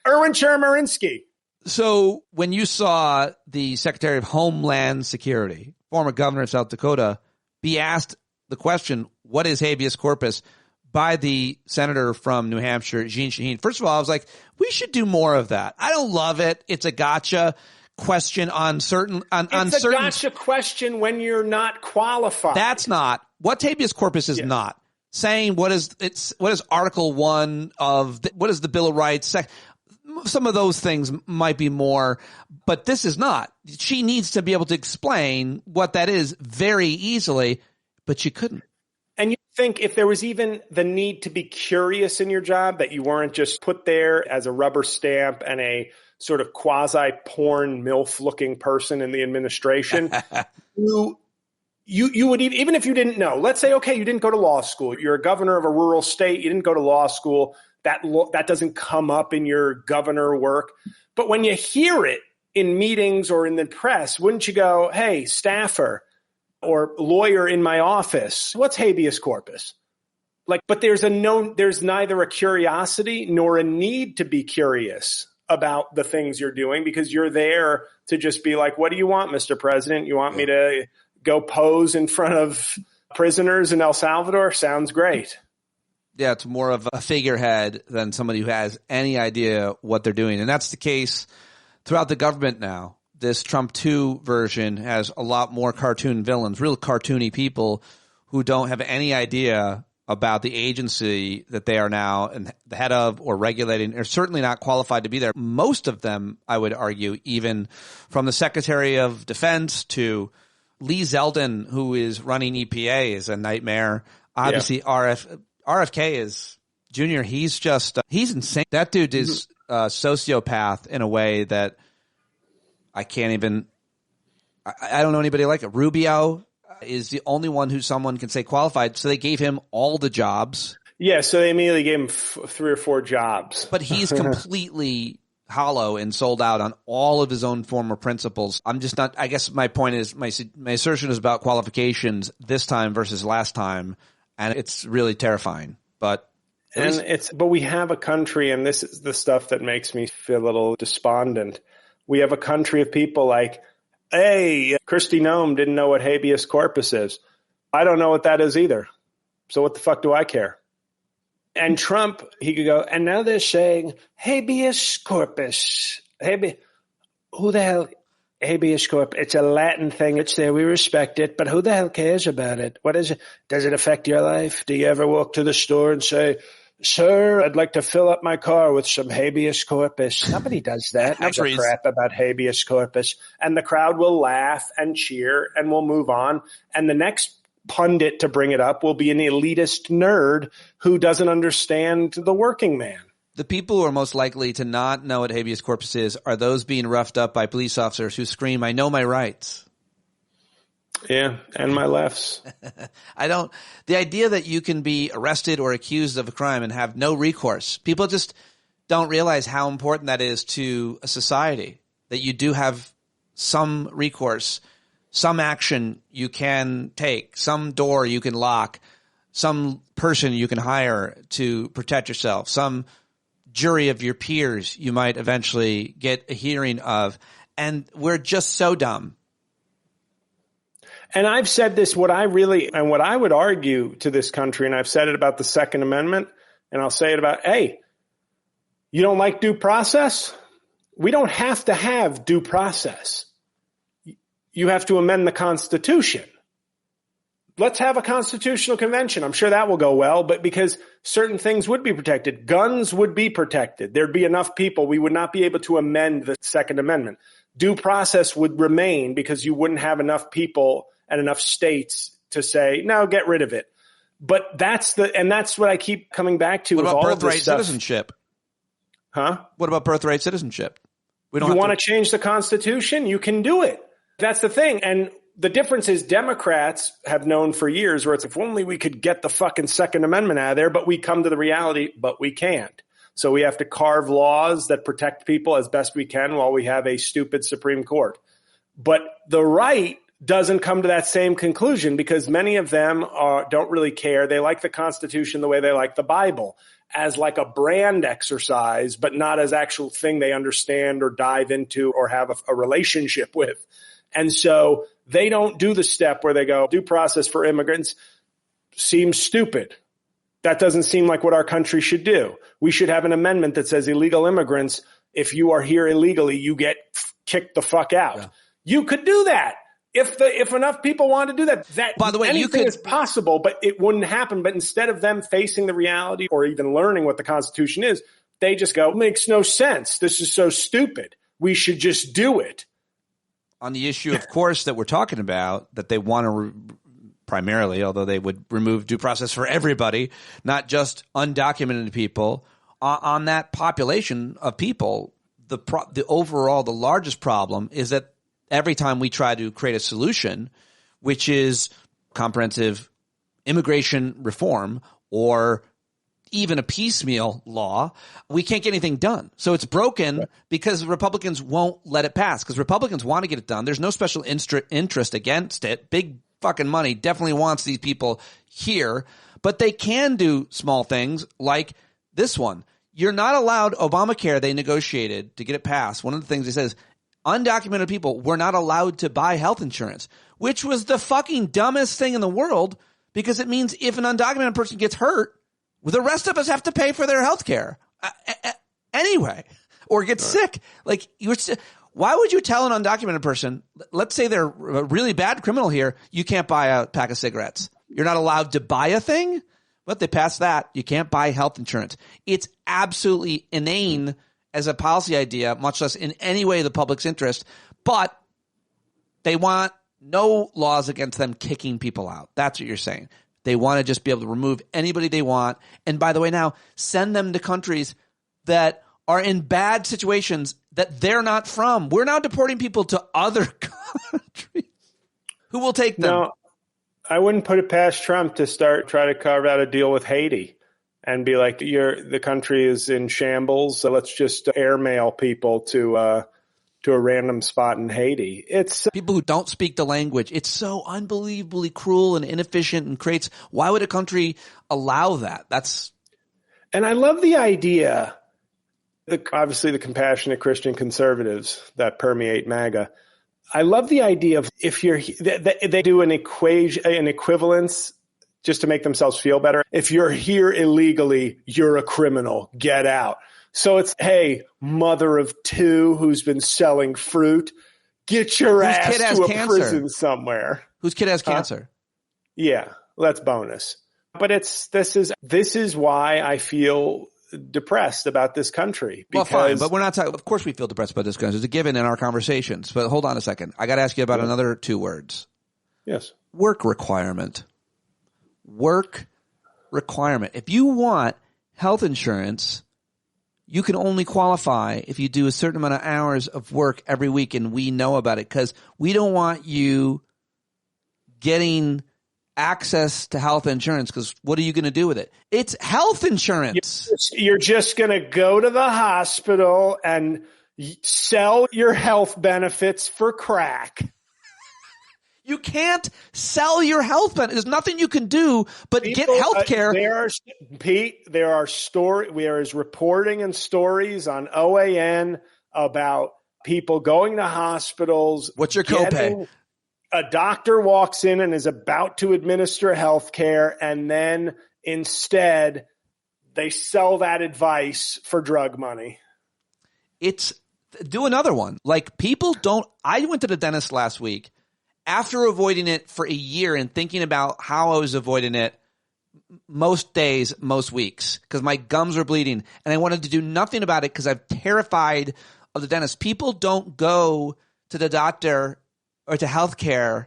P: Erwin Chemerinsky.
A: So when you saw the Secretary of Homeland Security, former governor of South Dakota, be asked the question, what is habeas corpus, by the senator from New Hampshire, Jeanne Shaheen. First of all, I was like, we should do more of that. I don't love it. It's a gotcha question on certain.
P: It's a gotcha question when you're not qualified.
A: That's not what habeas corpus is. Not saying what is Article 1 of what is the Bill of Rights. Some of those things might be more, but this is not. She needs to be able to explain what that is very easily, but she couldn't.
P: And you think if there was even the need to be curious in your job, that you weren't just put there as a rubber stamp and a sort of quasi-porn MILF-looking person in the administration, you would, even if you didn't know, let's say, okay, you didn't go to law school, you're a governor of a rural state, you didn't go to law school, that doesn't come up in your governor work. But when you hear it in meetings or in the press, wouldn't you go, hey, staffer, or lawyer in my office, what's habeas corpus? But there's neither a curiosity nor a need to be curious about the things you're doing, because you're there to just be like, what do you want, Mr. President? You want me to go pose in front of prisoners in El Salvador? Sounds great.
A: Yeah, it's more of a figurehead than somebody who has any idea what they're doing. And that's the case throughout the government now. This Trump 2 version has a lot more cartoon villains, real cartoony people who don't have any idea about the agency that they are now the head of or regulating, are certainly not qualified to be there. Most of them, I would argue, even from the Secretary of Defense to Lee Zeldin, who is running EPA, is a nightmare. Obviously, RFK is Junior. He's just he's insane. That dude is a sociopath in a way that I can't even – I don't know anybody like it. Rubio is the only one who someone can say qualified, so they gave him all the jobs.
P: Yeah, so they immediately gave him 3 or 4 jobs.
A: But he's completely hollow and sold out on all of his own former principles. I'm just not – I guess my point is my assertion is about qualifications this time versus last time, and it's really terrifying. But
P: we have a country, and this is the stuff that makes me feel a little despondent. We have a country of people like, hey, Kristi Noem didn't know what habeas corpus is. I don't know what that is either. So what the fuck do I care? And Trump, he could go, and now they're saying habeas corpus. Who the hell? Habeas corpus. It's a Latin thing. It's there. We respect it. But who the hell cares about it? What is it? Does it affect your life? Do you ever walk to the store and say, sir, I'd like to fill up my car with some habeas corpus? Nobody does that. Nobody gives a crap about habeas corpus. And the crowd will laugh and cheer and we'll move on. And the next pundit to bring it up will be an elitist nerd who doesn't understand the working man.
A: The people who are most likely to not know what habeas corpus is are those being roughed up by police officers who scream, I know my rights.
P: Yeah, and my lefts.
A: The idea that you can be arrested or accused of a crime and have no recourse, people just don't realize how important that is to a society, that you do have some recourse, some action you can take, some door you can lock, some person you can hire to protect yourself, some jury of your peers you might eventually get a hearing of. And we're just so dumb.
P: And I've said this, what I would argue to this country, and I've said it about the Second Amendment, and I'll say it about, hey, You don't like due process? We don't have to have due process. You have to amend the Constitution. Let's have a constitutional convention. I'm sure that will go well, but because certain things would be protected. Guns would be protected. There'd be enough people. We would not be able to amend the Second Amendment. Due process would remain because you wouldn't have enough people and enough states to say, no, get rid of it. But that's what I keep coming back to.
A: What
P: with
A: about
P: all of this
A: birthright
P: stuff.
A: citizenship?
P: Huh?
A: What about birthright citizenship?
P: You want to change the Constitution? You can do it. That's the thing. And the difference is Democrats have known for years where it's if only we could get the fucking Second Amendment out of there, but we come to the reality, but we can't. So we have to carve laws that protect people as best we can while we have a stupid Supreme Court. But the right doesn't come to that same conclusion because many of them don't really care. They like the Constitution the way they like the Bible, as like a brand exercise, but not as actual thing they understand or dive into or have a relationship with. And so they don't do the step where they go, due process for immigrants seems stupid. That doesn't seem like what our country should do. We should have an amendment that says illegal immigrants, if you are here illegally, you get kicked the fuck out. Yeah. You could do that. If enough people want to do that, by the way, anything is possible, but it wouldn't happen. But instead of them facing the reality or even learning what the Constitution is, they just go, makes no sense. This is so stupid. We should just do it.
A: On the issue, of course, that we're talking about, that they want to primarily, although they would remove due process for everybody, not just undocumented people, on that population of people, the largest problem is that every time we try to create a solution, which is comprehensive immigration reform or even a piecemeal law, we can't get anything done. So it's broken because Republicans won't let it pass because Republicans want to get it done. There's no special interest against it. Big fucking money definitely wants these people here, but they can do small things like this one. You're not allowed Obamacare. They negotiated to get it passed. One of the things they says, undocumented people were not allowed to buy health insurance, which was the fucking dumbest thing in the world because it means if an undocumented person gets hurt, well, the rest of us have to pay for their health care anyway or get sick. Like, why would you tell an undocumented person, let's say they're a really bad criminal here, you can't buy a pack of cigarettes. You're not allowed to buy a thing? But they passed that. You can't buy health insurance. It's absolutely inane as a policy idea, much less in any way the public's interest. But they want no laws against them kicking people out. That's what you're saying. They want to just be able to remove anybody they want. And by the way, now send them to countries that are in bad situations that they're not from. We're now deporting people to other countries. Who will take them?
P: No, I wouldn't put it past Trump to try to carve out a deal with Haiti and be like, the country is in shambles, so let's just airmail people to a random spot in Haiti. It's
A: people who don't speak the language. It's so unbelievably cruel and inefficient and creates. Why would a country allow that?
P: And I love the idea. Obviously, the compassionate Christian conservatives that permeate MAGA. I love the idea of they do an equivalence just to make themselves feel better. If you're here illegally, you're a criminal. Get out. So it's, hey, mother of two who's been selling fruit, get your ass to a prison somewhere.
A: Whose kid has cancer?
P: Yeah, that's bonus. But this is why I feel depressed about this country. Because,
A: well, fine, but we're not talking. Of course, we feel depressed about this country. It's a given in our conversations. But hold on a second. I got to ask you about another two words.
P: Yes.
A: Work requirement. Work requirement. If you want health insurance, you can only qualify if you do a certain amount of hours of work every week, and we know about it because we don't want you getting access to health insurance because what are you going to do with it? It's health insurance.
P: You're just going to go to the hospital and sell your health benefits for crack.
A: You can't sell your health benefits. There's nothing you can do but get health care.
P: There is reporting and stories on OAN about people going to hospitals.
A: What's your copay?
P: A doctor walks in and is about to administer health care, and then instead they sell that advice for drug money.
A: Do another one. Like, people don't. I went to the dentist last week after avoiding it for a year and thinking about how I was avoiding it most days, most weeks, because my gums were bleeding and I wanted to do nothing about it because I'm terrified of the dentist. People don't go to the doctor or to healthcare.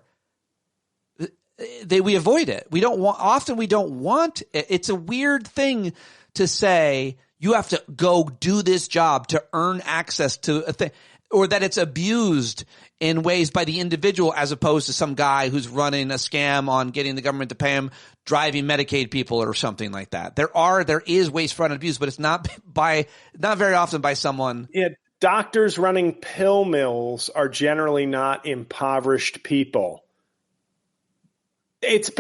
A: We avoid it. We don't want it. It's a weird thing to say you have to go do this job to earn access to a thing, or that it's abused in ways by the individual as opposed to some guy who's running a scam on getting the government to pay him driving Medicaid people or something like that. There is waste, fraud, and abuse, but it's not very often by someone.
P: Yeah, doctors running pill mills are generally not impoverished people. It's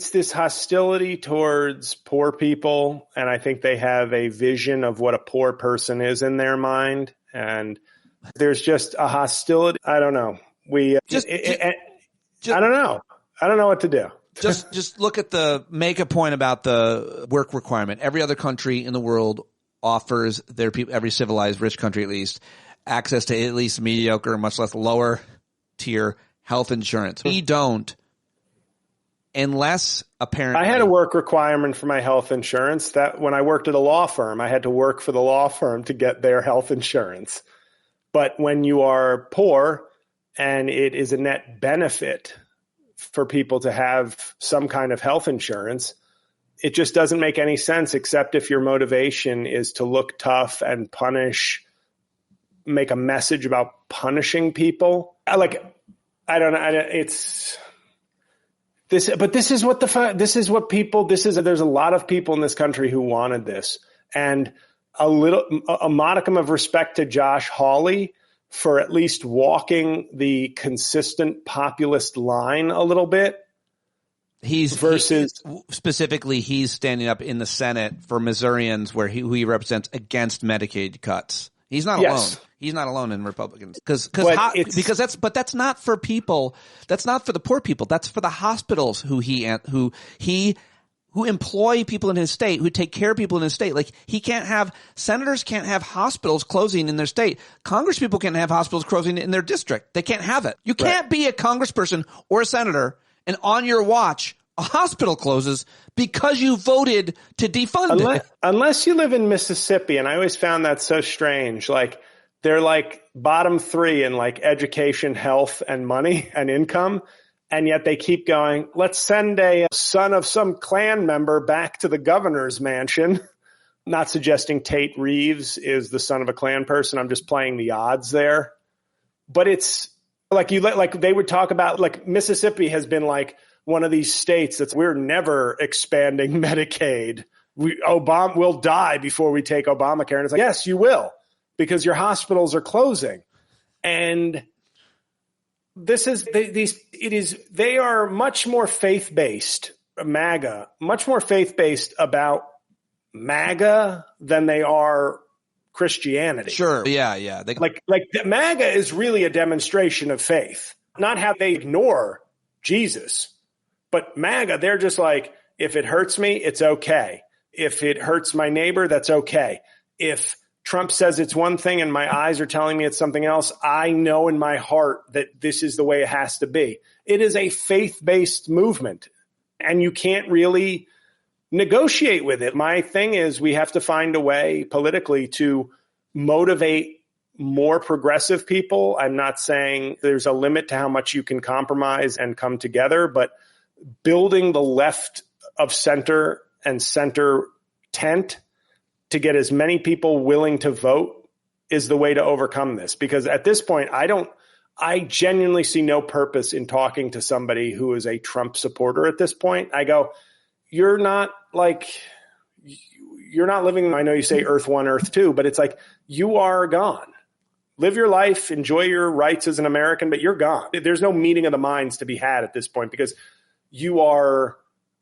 P: this hostility towards poor people, and I think they have a vision of what a poor person is in their mind, and there's just a hostility. I don't know. I don't know. I don't know what to do.
A: Just make a point about the work requirement. Every other country in the world offers their people, every civilized rich country at least, access to at least mediocre, much less lower tier health insurance. We don't, unless apparently.
P: I had a work requirement for my health insurance. That when I worked at a law firm, I had to work for the law firm to get their health insurance. But when you are poor and it is a net benefit for people to have some kind of health insurance, it just doesn't make any sense, except if your motivation is to look tough and make a message about punishing people. I don't know. There's a lot of people in this country who wanted this, and a modicum of respect to Josh Hawley for at least walking the consistent populist line a little bit. He's standing up in the Senate for Missourians who he represents against Medicaid cuts. He's not alone. He's not alone in Republicans but that's not for people. That's not for the poor people. That's for the hospitals who employ people in his state, who take care of people in his state. Like, senators can't have hospitals closing in their state. Congresspeople can't have hospitals closing in their district. They can't have it. You can't be a congressperson or a senator and on your watch a hospital closes because you voted to defund it. Unless you live in Mississippi, and I always found that so strange. Like, they're like bottom three in like education, health, and money and income. And yet they keep going, let's send a son of some Klan member back to the governor's mansion. Not suggesting Tate Reeves is the son of a Klan person. I'm just playing the odds there. But it's they would talk about, like, Mississippi has been like one of these states that's, we're never expanding Medicaid. Obama will die before we take Obamacare. And it's like, yes, you will, because your hospitals are closing. And they are much more faith-based, much more faith-based about MAGA than they are Christianity.
A: Sure. Yeah.
P: Like MAGA is really a demonstration of faith, not how they ignore Jesus. But MAGA, they're just like, if it hurts me, it's okay. If it hurts my neighbor, that's okay. If Trump says it's one thing and my eyes are telling me it's something else, I know in my heart that this is the way it has to be. It is a faith-based movement, and you can't really negotiate with it. My thing is, we have to find a way politically to motivate more progressive people. I'm not saying there's a limit to how much you can compromise and come together, but building the left of center and center tent to get as many people willing to vote is the way to overcome this. Because at this point, I genuinely see no purpose in talking to somebody who is a Trump supporter at this point. I go, you're not living, I know you say Earth 1, Earth 2, but it's like, you are gone. Live your life, enjoy your rights as an American, but you're gone. There's no meeting of the minds to be had at this point, because we're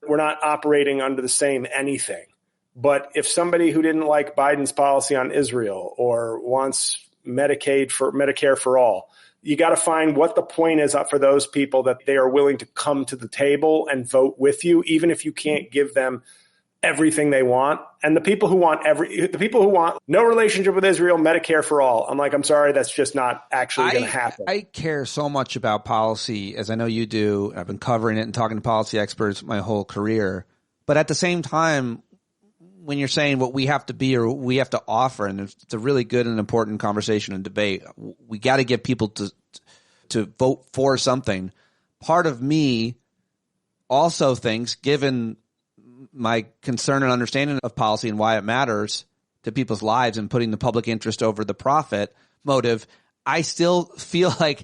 P: not operating under the same anything. But if somebody who didn't like Biden's policy on Israel or wants Medicare for all You got to find what the point is up for those people that they are willing to come to the table and vote with you, even if you can't give them everything they want. And the people who want no relationship with Israel, Medicare for all. I'm like, I'm sorry, that's just not actually going to happen.
A: I care so much about policy, as I know you do. I've been covering it and talking to policy experts my whole career. But at the same time, when you're saying what we have to be or we have to offer, and it's a really good and important conversation and debate, we got to get people to vote for something. Part of me also thinks, given my concern and understanding of policy and why it matters to people's lives and putting the public interest over the profit motive, I still feel like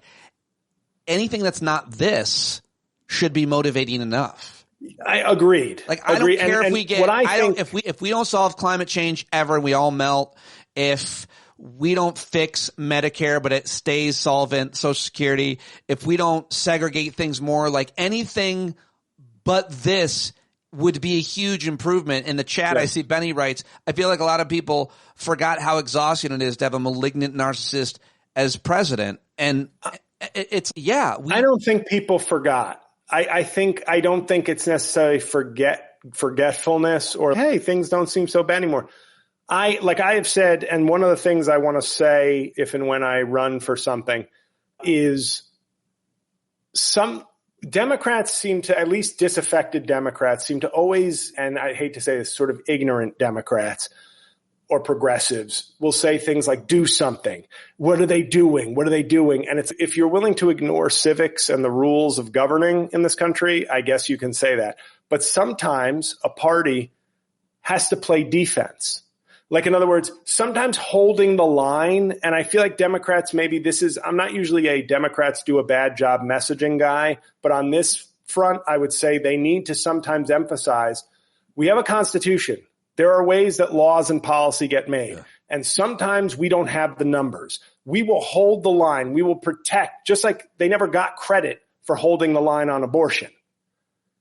A: anything that's not this should be motivating enough.
P: I agreed.
A: Like, I don't care if we get, if we don't solve climate change ever and we all melt, if we don't fix Medicare, but it stays solvent, Social Security, if we don't segregate things more, like anything but this would be a huge improvement. In the chat, I see Benny writes, I feel like a lot of people forgot how exhausting it is to have a malignant narcissist as president. And it's, I
P: don't think people forgot. I don't think it's necessarily forgetfulness or, hey, things don't seem so bad anymore. I have said, and one of the things I want to say if and when I run for something is some Democrats seem to, at least disaffected Democrats seem to always, and I hate to say this, sort of ignorant Democrats or progressives will say things like, do something. What are they doing? What are they doing? And it's, if you're willing to ignore civics and the rules of governing in this country, I guess you can say that. But sometimes a party has to play defense. Like, in other words, sometimes holding the line, and I feel like Democrats, I'm not usually a Democrats do a bad job messaging guy, but on this front, I would say they need to sometimes emphasize, we have a constitution. There are ways that laws and policy get made. Yeah. And sometimes we don't have the numbers. We will hold the line. We will protect, just like they never got credit for holding the line on abortion.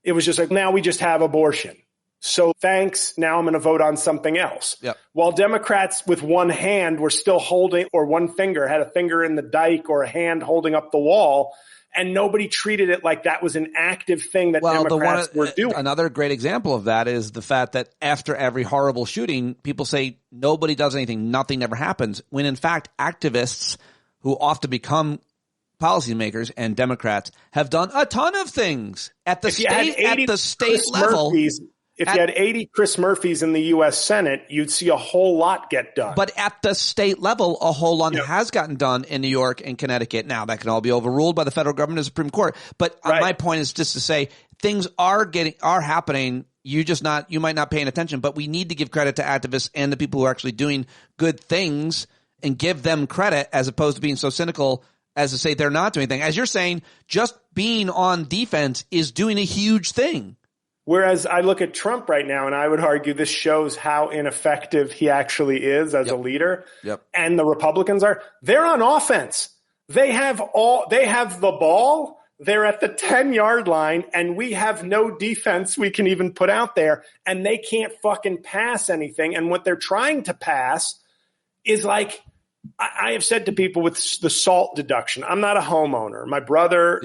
P: It was just like, now we just have abortion. So thanks. Now I'm going to vote on something else.
A: Yep.
P: While Democrats with one hand were still holding, or one finger, had a finger in the dike or a hand holding up the wall, and nobody treated it like that was an active thing that Democrats were doing.
A: Another great example of that is the fact that after every horrible shooting, people say nobody does anything, nothing ever happens, when in fact activists who often become policymakers and Democrats have done a ton of things at the state level.
P: If you had 80 Chris Murphys in the U.S. Senate, you'd see a whole lot get done.
A: But at the state level, a whole lot has gotten done in New York and Connecticut. Now, that can all be overruled by the federal government and the Supreme Court. But my point is just to say things are happening. You might not paying attention, but we need to give credit to activists and the people who are actually doing good things and give them credit, as opposed to being so cynical as to say they're not doing anything. As you're saying, just being on defense is doing a huge thing.
P: Whereas I look at Trump right now, and I would argue this shows how ineffective he actually is as a leader.
A: Yep.
P: And the Republicans they're on offense. They have the ball. They're at the 10-yard line, and we have no defense we can even put out there, and they can't fucking pass anything. And what they're trying to pass is like, I have said to people with the SALT deduction, I'm not a homeowner. My brother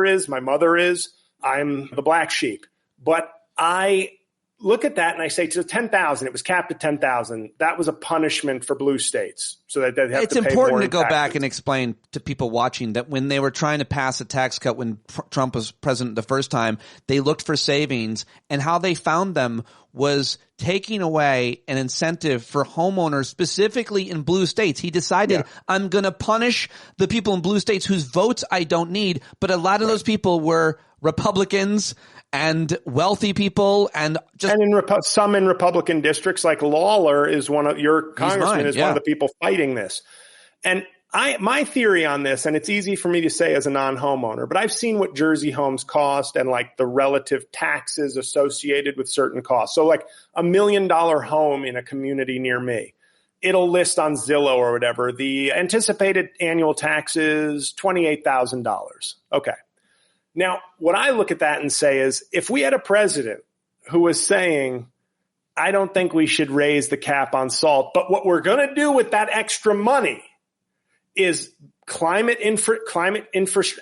P: is, my mother is, I'm the black sheep. But I look at that and I say, to 10,000, it was capped at 10,000. That was a punishment for blue states, so that they have
A: it's
P: to pay
A: important
P: more
A: to go
P: taxes.
A: back and explain to people watching that when they were trying to pass a tax cut when Trump was president the first time, they looked for savings, and how they found them was taking away an incentive for homeowners, specifically in blue states. He decided, I'm going to punish the people in blue states whose votes I don't need. But a lot of those people were Republicans and wealthy people, and
P: some in Republican districts, like Lawler is one of your congressman one of the people fighting this. And my theory on this, and it's easy for me to say as a non-homeowner, but I've seen what Jersey homes cost and like the relative taxes associated with certain costs. So like $1 million home in a community near me, it'll list on Zillow or whatever. The anticipated annual taxes, $28,000. Okay. Now, what I look at that and say is, if we had a president who was saying, I don't think we should raise the cap on SALT, but what we're going to do with that extra money is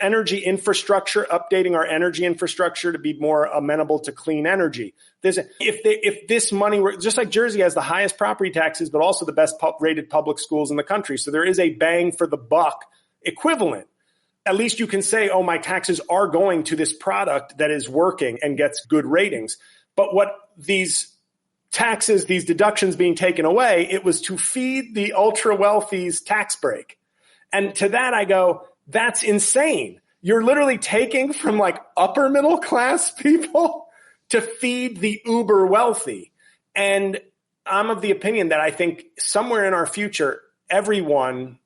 P: energy infrastructure, updating our energy infrastructure to be more amenable to clean energy. If this money were just like Jersey has the highest property taxes, but also the best rated public schools in the country. So there is a bang for the buck equivalent. At least you can say, oh, my taxes are going to this product that is working and gets good ratings. But what these taxes, these deductions being taken away, it was to feed the ultra wealthy's tax break. And to that I go, that's insane. You're literally taking from like upper middle class people to feed the uber wealthy. And I'm of the opinion that I think somewhere in our future, everyone,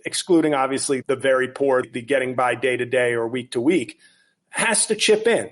P: excluding obviously the very poor, the getting by day to day or week to week, has to chip in.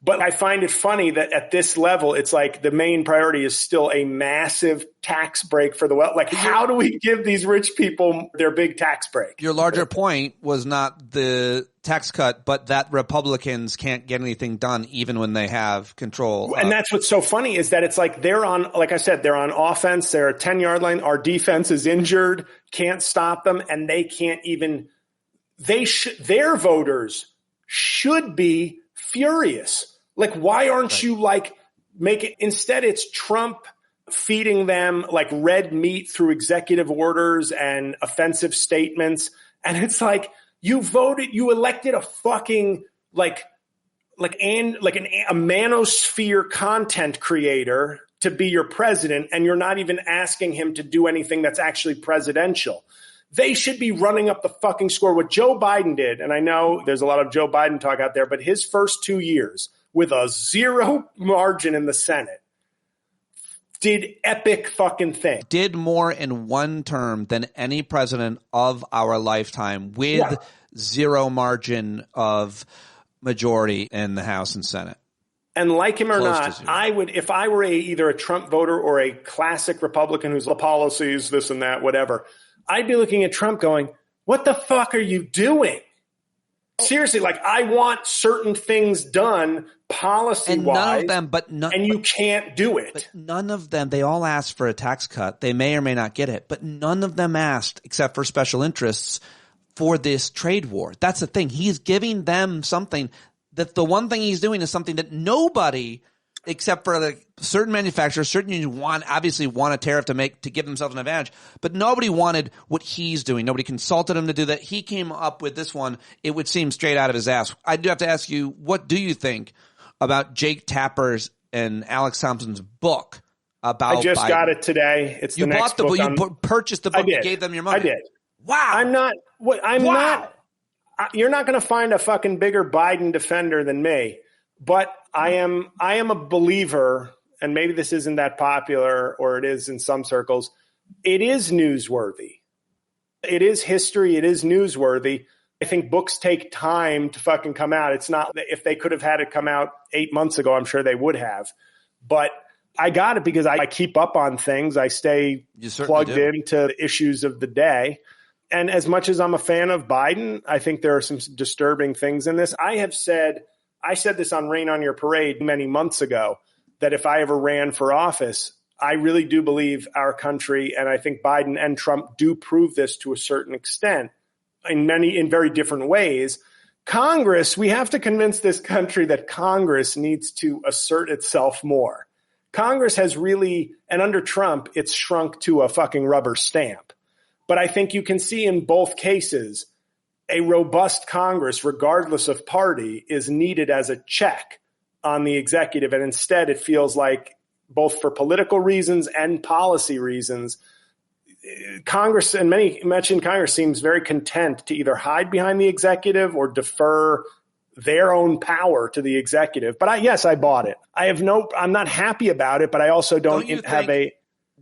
P: But I find it funny that at this level, it's like the main priority is still a massive tax break for the wealth. Like, how do we give these rich people their big tax break?
A: Your larger point was not the tax cut, but that Republicans can't get anything done even when they have control.
P: And that's what's so funny is that it's like they're on, like I said, they're on offense. They're a 10-yard line. Our defense is injured, can't stop them, and they can't even – their voters should be furious. Like, why aren't you like instead it's Trump feeding them like red meat through executive orders and offensive statements. And it's like, you elected a fucking a manosphere content creator to be your president. And you're not even asking him to do anything that's actually presidential. They should be running up the fucking score. What Joe Biden did, and I know there's a lot of Joe Biden talk out there, but his first 2 years with a 0 margin in the Senate did epic fucking thing.
A: Did more in one term than any president of our lifetime with 0 margin of majority in the House and Senate.
P: And like him or not, I would, if I were either a Trump voter or a classic Republican who's the policies, this and that, whatever, I'd be looking at Trump going, what the fuck are you doing? Seriously, like I want certain things done policy-wise, and you can't do it.
A: But none of them, they all asked for a tax cut. They may or may not get it, but none of them asked, except for special interests, for this trade war. That's the thing. He's giving them something that the one thing he's doing is something that nobody except for like certain manufacturers, certain unions obviously want a tariff to give themselves an advantage, but nobody wanted what he's doing. Nobody consulted him to do that. He came up with this one. It would seem straight out of his ass. I do have to ask you, what do you think about Jake Tapper's and Alex Thompson's book about
P: I just
A: Biden?
P: Got it today. It's
A: you
P: the next
A: bought the book.
P: You
A: purchased the book. You gave them your money.
P: I did.
A: Wow.
P: I'm not. You're not going to find a fucking bigger Biden defender than me. But I am a believer, and maybe this isn't that popular, or it is in some circles. It is newsworthy. It is history. It is newsworthy. I think books take time to fucking come out. It's not, if they could have had it come out 8 months ago, I'm sure they would have. But I got it because I keep up on things. I stay plugged into the issues of the day. And as much as I'm a fan of Biden, I think there are some disturbing things in this. I said this on Rain on Your Parade many months ago, that if I ever ran for office, I really do believe our country, and I think Biden and Trump do prove this to a certain extent in very different ways. Congress, we have to convince this country that Congress needs to assert itself more. Congress has really, and under Trump, it's shrunk to a fucking rubber stamp. But I think you can see in both cases, a robust Congress, regardless of party, is needed as a check on the executive. And instead, it feels like, both for political reasons and policy reasons, Congress, and many mentioned Congress, seems very content to either hide behind the executive or defer their own power to the executive. But I bought it. I'm not happy about it, but I also don't have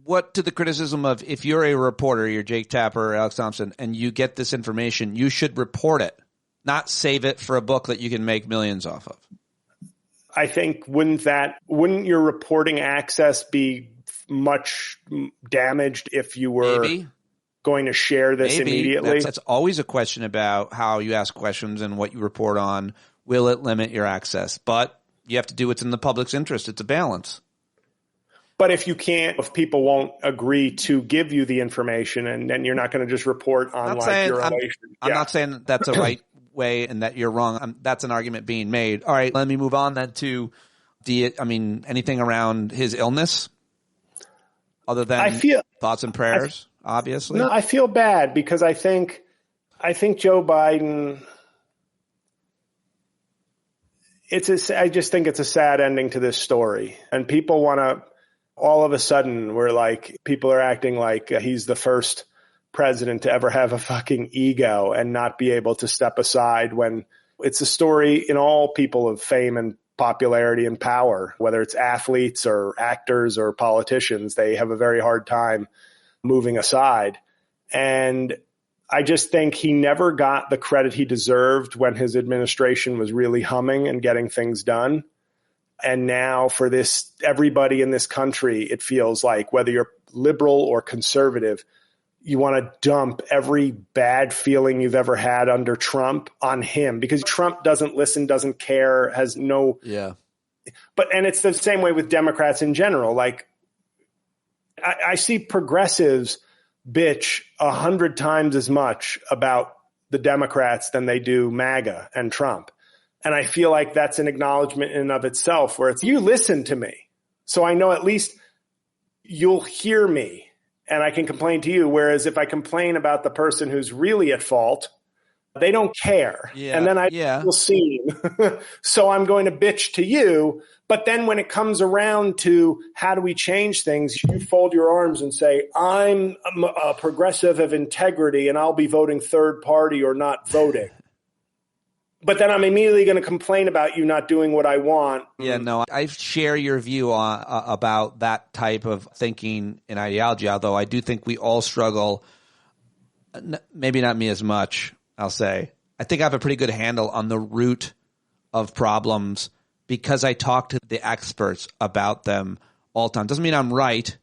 A: what to the criticism of, if you're a reporter, you're Jake Tapper or Alex Thompson, and you get this information, you should report it, not save it for a book that you can make millions off of.
P: I think wouldn't your reporting access be much damaged if you were going to share this immediately?
A: That's always a question about how you ask questions and what you report on. Will it limit your access? But you have to do what's in the public's interest. It's a balance.
P: But if people won't agree to give you the information, and then you're not going to just report on your relation.
A: I'm not saying that's a right way and that you're wrong. That's an argument being made. All right, let me move on then to anything around his illness other than thoughts and prayers, obviously?
P: No, I feel bad because I think Joe Biden, I just think it's a sad ending to this story. And people want to, all of a sudden, people are acting like he's the first president to ever have a fucking ego and not be able to step aside when it's a story in all people of fame and popularity and power, whether it's athletes or actors or politicians, they have a very hard time moving aside. And I just think he never got the credit he deserved when his administration was really humming and getting things done. And now for this, everybody in this country, it feels like whether you're liberal or conservative, you want to dump every bad feeling you've ever had under Trump on him because Trump doesn't listen, doesn't care, has no.
A: Yeah.
P: And it's the same way with Democrats in general. Like I see progressives bitch 100 times as much about the Democrats than they do MAGA and Trump. And I feel like that's an acknowledgement in and of itself where it's, you listen to me. So I know at least you'll hear me and I can complain to you. Whereas if I complain about the person who's really at fault, they don't care.
A: Yeah,
P: and then I feel seen. So I'm going to bitch to you. But then when it comes around to how do we change things, you fold your arms and say, I'm a progressive of integrity and I'll be voting third party or not voting. But then I'm immediately going to complain about you not doing what I want.
A: Yeah, no, I share your view on about that type of thinking and ideology, although I do think we all struggle, maybe not me as much, I'll say. I think I have a pretty good handle on the root of problems because I talk to the experts about them all the time. Doesn't mean I'm right,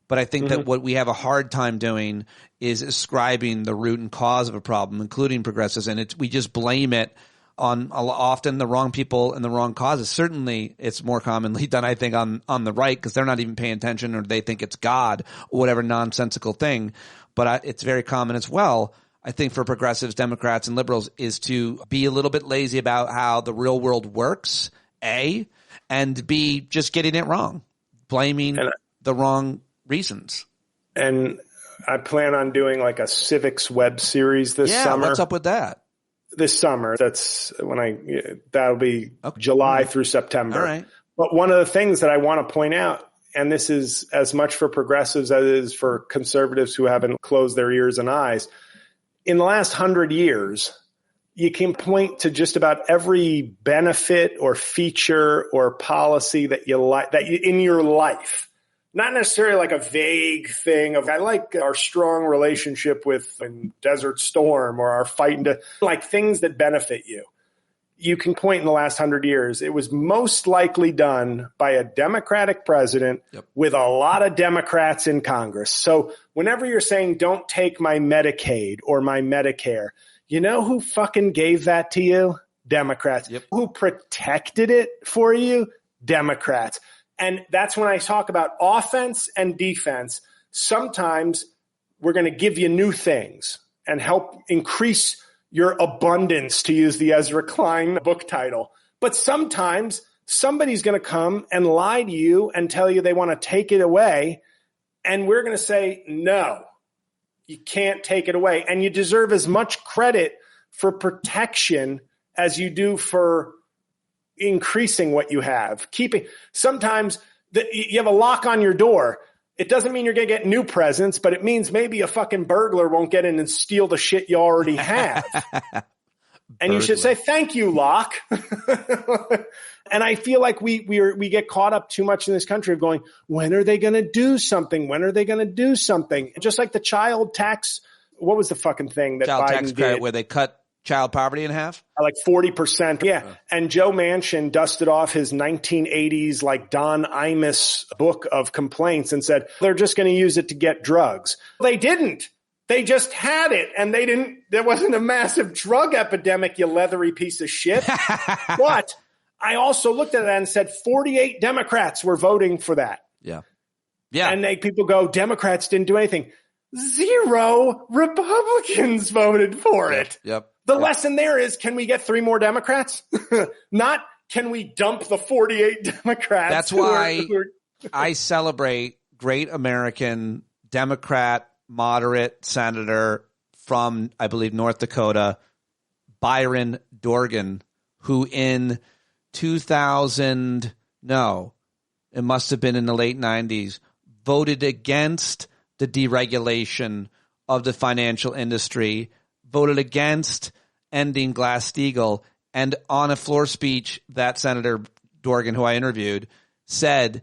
A: but I think that what we have a hard time doing is ascribing the root and cause of a problem, including progressives, and we just blame it on often the wrong people and the wrong causes. Certainly it's more commonly done, I think, on the right because they're not even paying attention or they think it's God or whatever nonsensical thing. But it's very common as well, I think, for progressives, Democrats, and liberals is to be a little bit lazy about how the real world works, A, and B, just getting it wrong, blaming the wrong reasons.
P: And I plan on doing like a civics web series this summer.
A: Yeah, what's up with that?
P: This summer. That's when that'll be July through September.
A: All right.
P: But one of the things that I want to point out, and this is as much for progressives as it is for conservatives who haven't closed their ears and eyes, in the last 100 years, you can point to just about every benefit or feature or policy that you like in your life. Not necessarily like a vague thing of I like our strong relationship with Desert Storm or our fight like things that benefit you. You can point in the last 100 years, it was most likely done by a Democratic president with a lot of Democrats in Congress. So whenever you're saying don't take my Medicaid or my Medicare, you know who fucking gave that to you? Democrats. Who protected it for you? Democrats. And that's when I talk about offense and defense. Sometimes we're going to give you new things and help increase your abundance, to use the Ezra Klein book title. But sometimes somebody's going to come and lie to you and tell you they want to take it away. And we're going to say, no, you can't take it away. And you deserve as much credit for protection as you do for increasing what you have. Sometimes you have a lock on your door. It doesn't mean you're going to get new presents, but it means maybe a fucking burglar won't get in and steal the shit you already have. And you should say, thank you, lock. And I feel like we get caught up too much in this country of going, when are they going to do something? When are they going to do something? Just like the child tax. What was the fucking thing that
A: child
P: Biden
A: tax credit
P: did?
A: Where they cut child poverty in half?
P: Like 40%. Yeah. And Joe Manchin dusted off his 1980s, like Don Imus book of complaints and said, they're just going to use it to get drugs. They didn't. They just had it. And there wasn't a massive drug epidemic, you leathery piece of shit. But I also looked at that and said 48 Democrats were voting for that.
A: Yeah. Yeah.
P: And people go, Democrats didn't do anything. 0 Republicans voted for it.
A: Yep.
P: The lesson there is, can we get 3 more Democrats? Not, can we dump the 48 Democrats?
A: That's why I celebrate great American Democrat moderate senator from, I believe, North Dakota, Byron Dorgan, who in 2000, no, it must have been in the late 90s, voted against the deregulation of the financial industry, voted against ending Glass-Steagall, and on a floor speech, that Senator Dorgan, who I interviewed, said,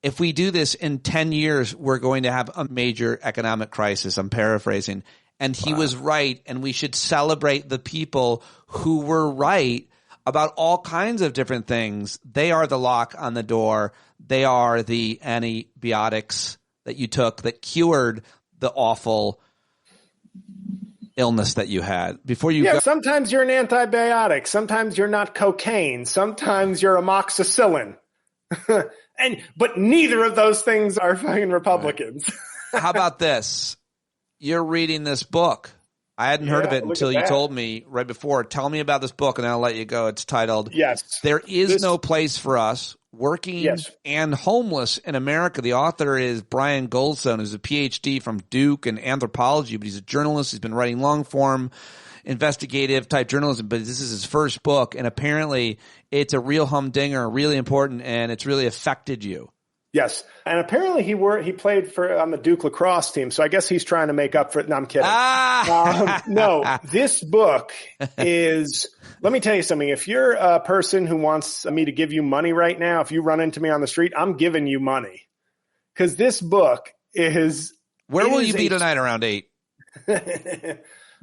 A: if we do this in 10 years, we're going to have a major economic crisis. I'm paraphrasing. And he was right, and we should celebrate the people who were right about all kinds of different things. They are the lock on the door. They are the antibiotics that you took that cured the awful illness that you had. Before you go,
P: sometimes you're an antibiotic. Sometimes you're not cocaine. Sometimes you're amoxicillin. But neither of those things are fucking Republicans.
A: Right. How about this? You're reading this book. I hadn't heard of it until you told me right before. Tell me about this book, and I'll let you go. It's titled, There Is No Place for Us, Working and Homeless in America. The author is Brian Goldstone, who's a PhD from Duke in anthropology, but he's a journalist. He's been writing long-form, investigative-type journalism, but this is his first book, and apparently it's a real humdinger, really important, and it's really affected you.
P: Yes, and apparently he played on the Duke lacrosse team, so I guess he's trying to make up for it. No, I'm kidding. No, this book is. Let me tell you something. If you're a person who wants me to give you money right now, if you run into me on the street, I'm giving you money because this book is.
A: Where will you be tonight around 8?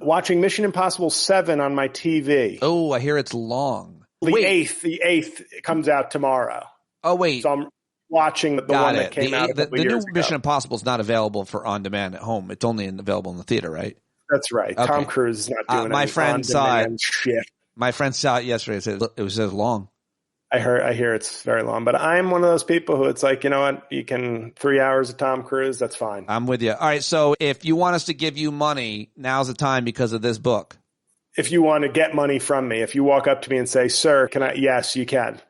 P: Watching Mission Impossible 7 on my TV.
A: Oh, I hear it's long.
P: The 8th comes out tomorrow.
A: Oh wait,
P: so I'm watching the one that came out a couple years ago.
A: The new Mission Impossible is not available for on demand at home. It's only available in the theater, right?
P: That's right. Okay. Tom Cruise is not doing
A: my friend saw it.
P: Shit.
A: My friend saw it yesterday. It was so long.
P: I hear it's very long, but I'm one of those people who it's like, you know what? You can 3 hours of Tom Cruise. That's fine.
A: I'm with you. All right. So if you want us to give you money, now's the time because of this book.
P: If you want to get money from me, if you walk up to me and say, sir, can I? Yes, you can.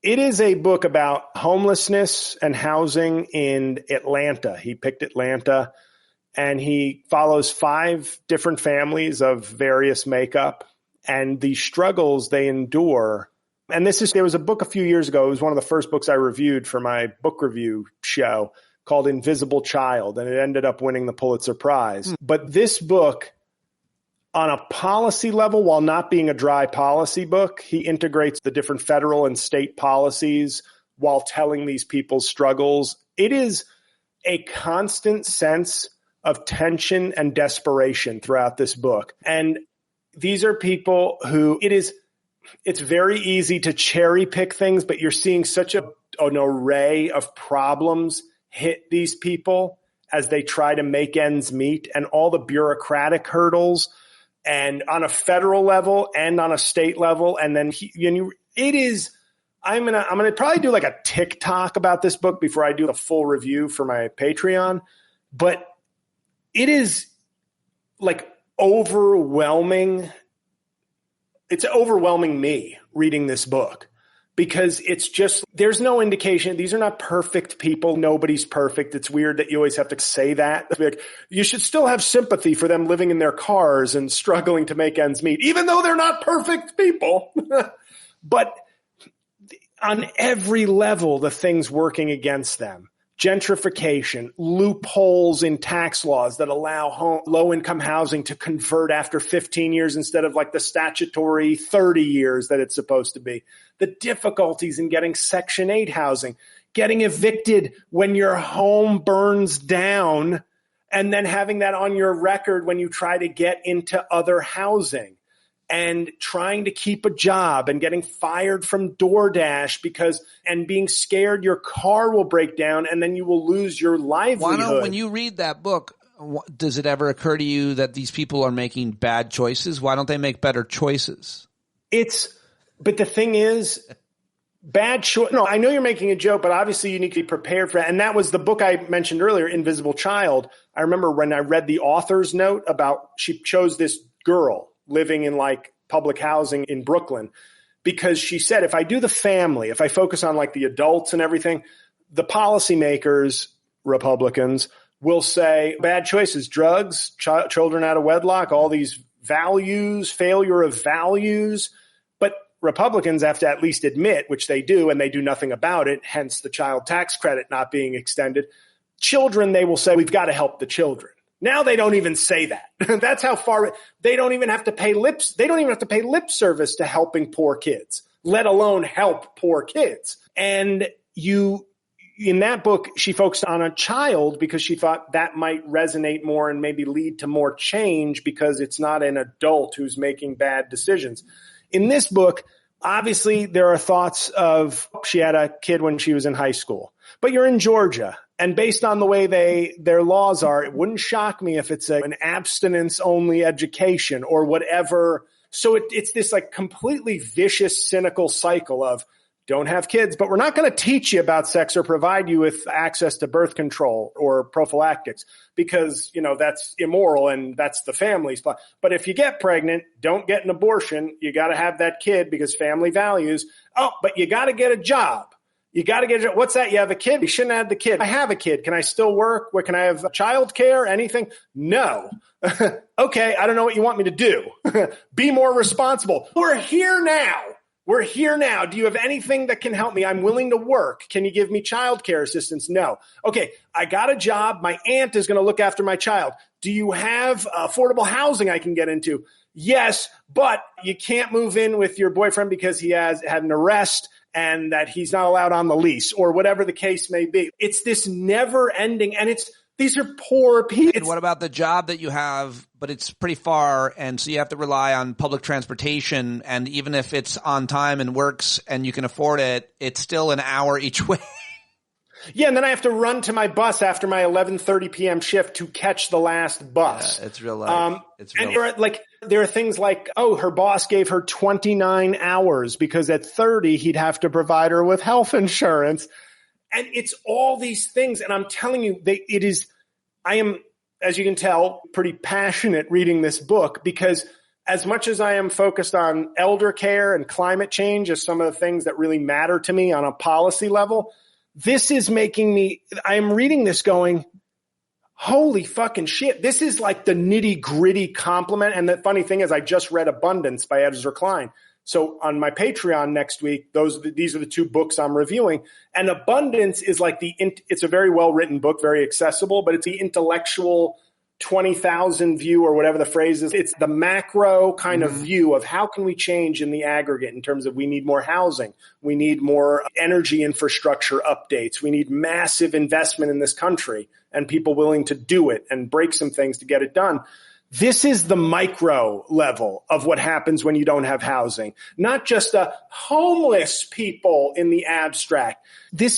P: It is a book about homelessness and housing in Atlanta. He picked Atlanta, and he follows 5 different families of various makeup and the struggles they endure. And there was a book a few years ago. It was one of the first books I reviewed for my book review show called Invisible Child, and it ended up winning the Pulitzer Prize. But this book, on a policy level, while not being a dry policy book, he integrates the different federal and state policies while telling these people's struggles. It is a constant sense of tension and desperation throughout this book. And these are people who it's very easy to cherry pick things, but you're seeing such an array of problems hit these people as they try to make ends meet, and all the bureaucratic hurdles, and on a federal level and on a state level. And then I'm going to probably do like a TikTok about this book before I do the full review for my Patreon, but it is like overwhelming. It's overwhelming me reading this book because it's just, there's no indication. These are not perfect people. Nobody's perfect. It's weird that you always have to say that. Like, you should still have sympathy for them living in their cars and struggling to make ends meet, even though they're not perfect people. But on every level, the things working against them. Gentrification, loopholes in tax laws that allow low-income housing to convert after 15 years instead of like the statutory 30 years that it's supposed to be. The difficulties in getting Section 8 housing, getting evicted when your home burns down, and then having that on your record when you try to get into other housing, and trying to keep a job and getting fired from DoorDash and being scared your car will break down and then you will lose your livelihood.
A: When you read that book, does it ever occur to you that these people are making bad choices? Why don't they make better choices?
P: But the thing is, bad choice. No, I know you're making a joke, but obviously you need to be prepared for that. And that was the book I mentioned earlier, Invisible Child. I remember when I read the author's note about she chose this girl living in like public housing in Brooklyn because she said, if I do the family, if I focus on like the adults and everything, the policymakers, Republicans, will say bad choices, drugs, children out of wedlock, all these values, failure of values. But Republicans have to at least admit, which they do, and they do nothing about it, hence the child tax credit not being extended. Children, they will say, we've got to help the children. Now they don't even say that. That's how far they don't even have to pay they don't even have to pay lip service to helping poor kids, let alone help poor kids. And in that book, she focused on a child because she thought that might resonate more and maybe lead to more change because it's not an adult who's making bad decisions. In this book, obviously, there are thoughts of she had a kid when she was in high school, but you're in Georgia. And based on the way their laws are, it wouldn't shock me if it's an abstinence-only education or whatever. So it's this like completely vicious, cynical cycle of don't have kids, but we're not going to teach you about sex or provide you with access to birth control or prophylactics because, that's immoral and that's the family's plan. But if you get pregnant, don't get an abortion. You got to have that kid because family values. Oh, but you got to get a job. You got to get a job. What's that? You have a kid? You shouldn't have the kid. I have a kid. Can I still work? What, can I have child care? Anything? No. Okay. I don't know what you want me to do. Be more responsible. We're here now. We're here now. Do you have anything that can help me? I'm willing to work. Can you give me child care assistance? No. Okay, I got a job. My aunt is going to look after my child. Do you have affordable housing I can get into? Yes, but you can't move in with your boyfriend because he has had an arrest and that he's not allowed on the lease or whatever the case may be. It's this never ending, and these are poor people.
A: And what about the job that you have, but it's pretty far, and so you have to rely on public transportation, and even if it's on time and works and you can afford it, it's still an hour each way.
P: Yeah, and then I have to run to my bus after my 11:30 p.m. shift to catch the last bus.
A: Yeah, it's real life.
P: There are things like, her boss gave her 29 hours because at 30 he'd have to provide her with health insurance. And it's all these things. And I'm telling you, I am, as you can tell, pretty passionate reading this book because as much as I am focused on elder care and climate change as some of the things that really matter to me on a policy level, this is making me, I'm reading this going, holy fucking shit. This is like the nitty gritty compliment. And the funny thing is I just read Abundance by Ezra Klein. So on my Patreon next week, these are the two books I'm reviewing. And Abundance is like it's a very well-written book, very accessible, but it's the intellectual 20,000 view or whatever the phrase is. It's the macro kind of view of how can we change in the aggregate in terms of we need more housing. We need more energy infrastructure updates. We need massive investment in this country and people willing to do it and break some things to get it done. This is the micro level of what happens when you don't have housing, not just homeless people in the abstract. The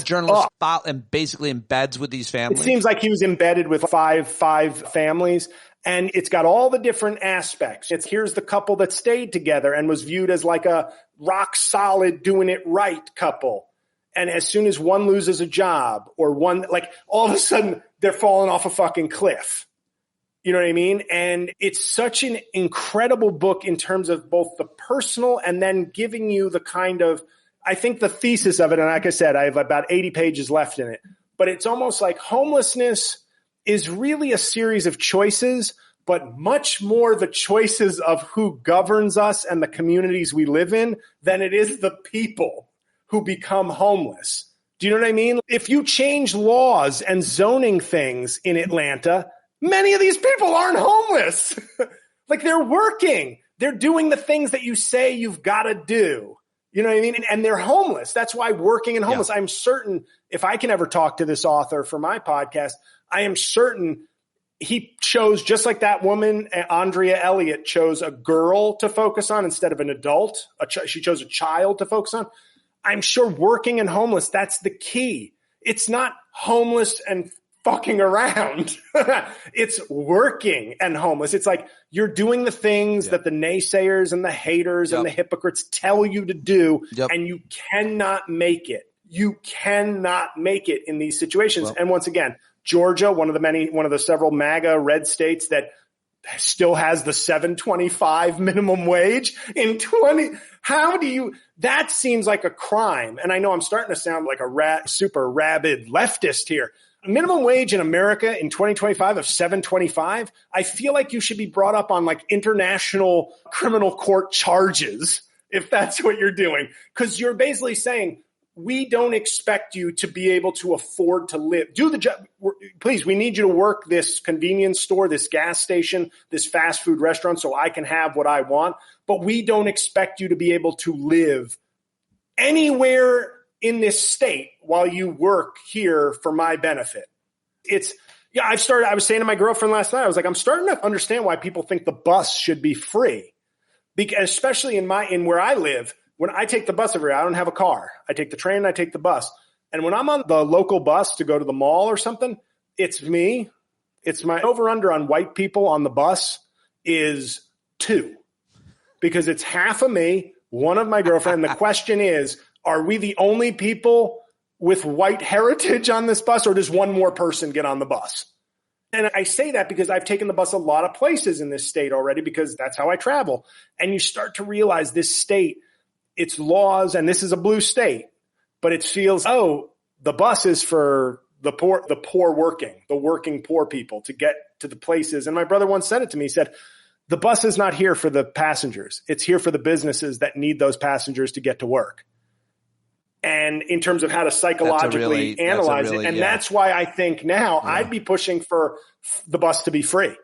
A: journalist and basically embeds with these families.
P: It seems like he was embedded with five families, and it's got all the different aspects. Here's the couple that stayed together and was viewed as like a rock solid, doing it right couple. And as soon as one loses a job or one, like all of a sudden they're falling off a fucking cliff. You know what I mean? And it's such an incredible book in terms of both the personal and then giving you the kind of, I think the thesis of it, and like I said, I have about 80 pages left in it, but it's almost like homelessness is really a series of choices, but much more the choices of who governs us and the communities we live in than it is the people who become homeless. Do you know what I mean? If you change laws and zoning things in Atlanta, many of these people aren't homeless. Like they're working. They're doing the things that you say you've got to do. You know what I mean? And they're homeless. That's why working and homeless. Yeah. I'm certain if I can ever talk to this author for my podcast, I am certain he chose, just like that woman, Andrea Elliott, chose a girl to focus on instead of an adult. She chose a child to focus on. I'm sure working and homeless, that's the key. It's not homeless and fucking around. It's working and homeless. It's like you're doing the things that the naysayers and the haters and the hypocrites tell you to do, and you cannot make it. You cannot make it in these situations. And once again, Georgia, one of the several MAGA red states that still has the $7.25 minimum wage in 20. How do you, that seems like a crime. And I know I'm starting to sound like a super rabid leftist here. Minimum wage in America in 2025 of $7.25, I feel like you should be brought up on like international criminal court charges if that's what you're doing. Because you're basically saying, we don't expect you to be able to afford to live. Do the job. Please, we need you to work this convenience store, this gas station, this fast food restaurant so I can have what I want. But we don't expect you to be able to live anywhere in this state while you work here for my benefit. I was saying to my girlfriend last night, I was like, I'm starting to understand why people think the bus should be free. Because especially in where I live, when I take the bus everywhere, I don't have a car. I take the train and I take the bus. And when I'm on the local bus to go to the mall or something, it's me. It's my over-under on white people on the bus is 2. Because it's half of me, one of my girlfriend. The question is, are we the only people with white heritage on this bus, or does one more person get on the bus? And I say that because I've taken the bus a lot of places in this state already because that's how I travel. And you start to realize this state, its laws, and this is a blue state, but it feels, the bus is for the working poor people to get to the places. And my brother once said it to me. He said, the bus is not here for the passengers. It's here for the businesses that need those passengers to get to work. And in terms of how to psychologically analyze it. And that's why I think now I'd be pushing for the bus to be free.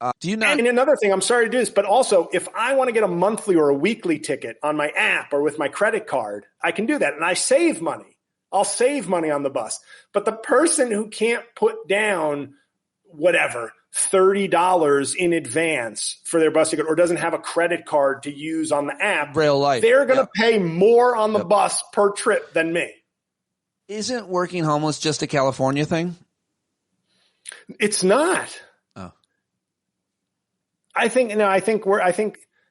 P: And another thing, I'm sorry to do this, but also if I want to get a monthly or a weekly ticket on my app or with my credit card, I can do that. And I save money. I'll save money on the bus. But the person who can't put down $30 in advance for their bus ticket or doesn't have a credit card to use on the app, they're going to pay more on the bus per trip than me.
A: Isn't working homeless just a California thing?
P: It's not. I think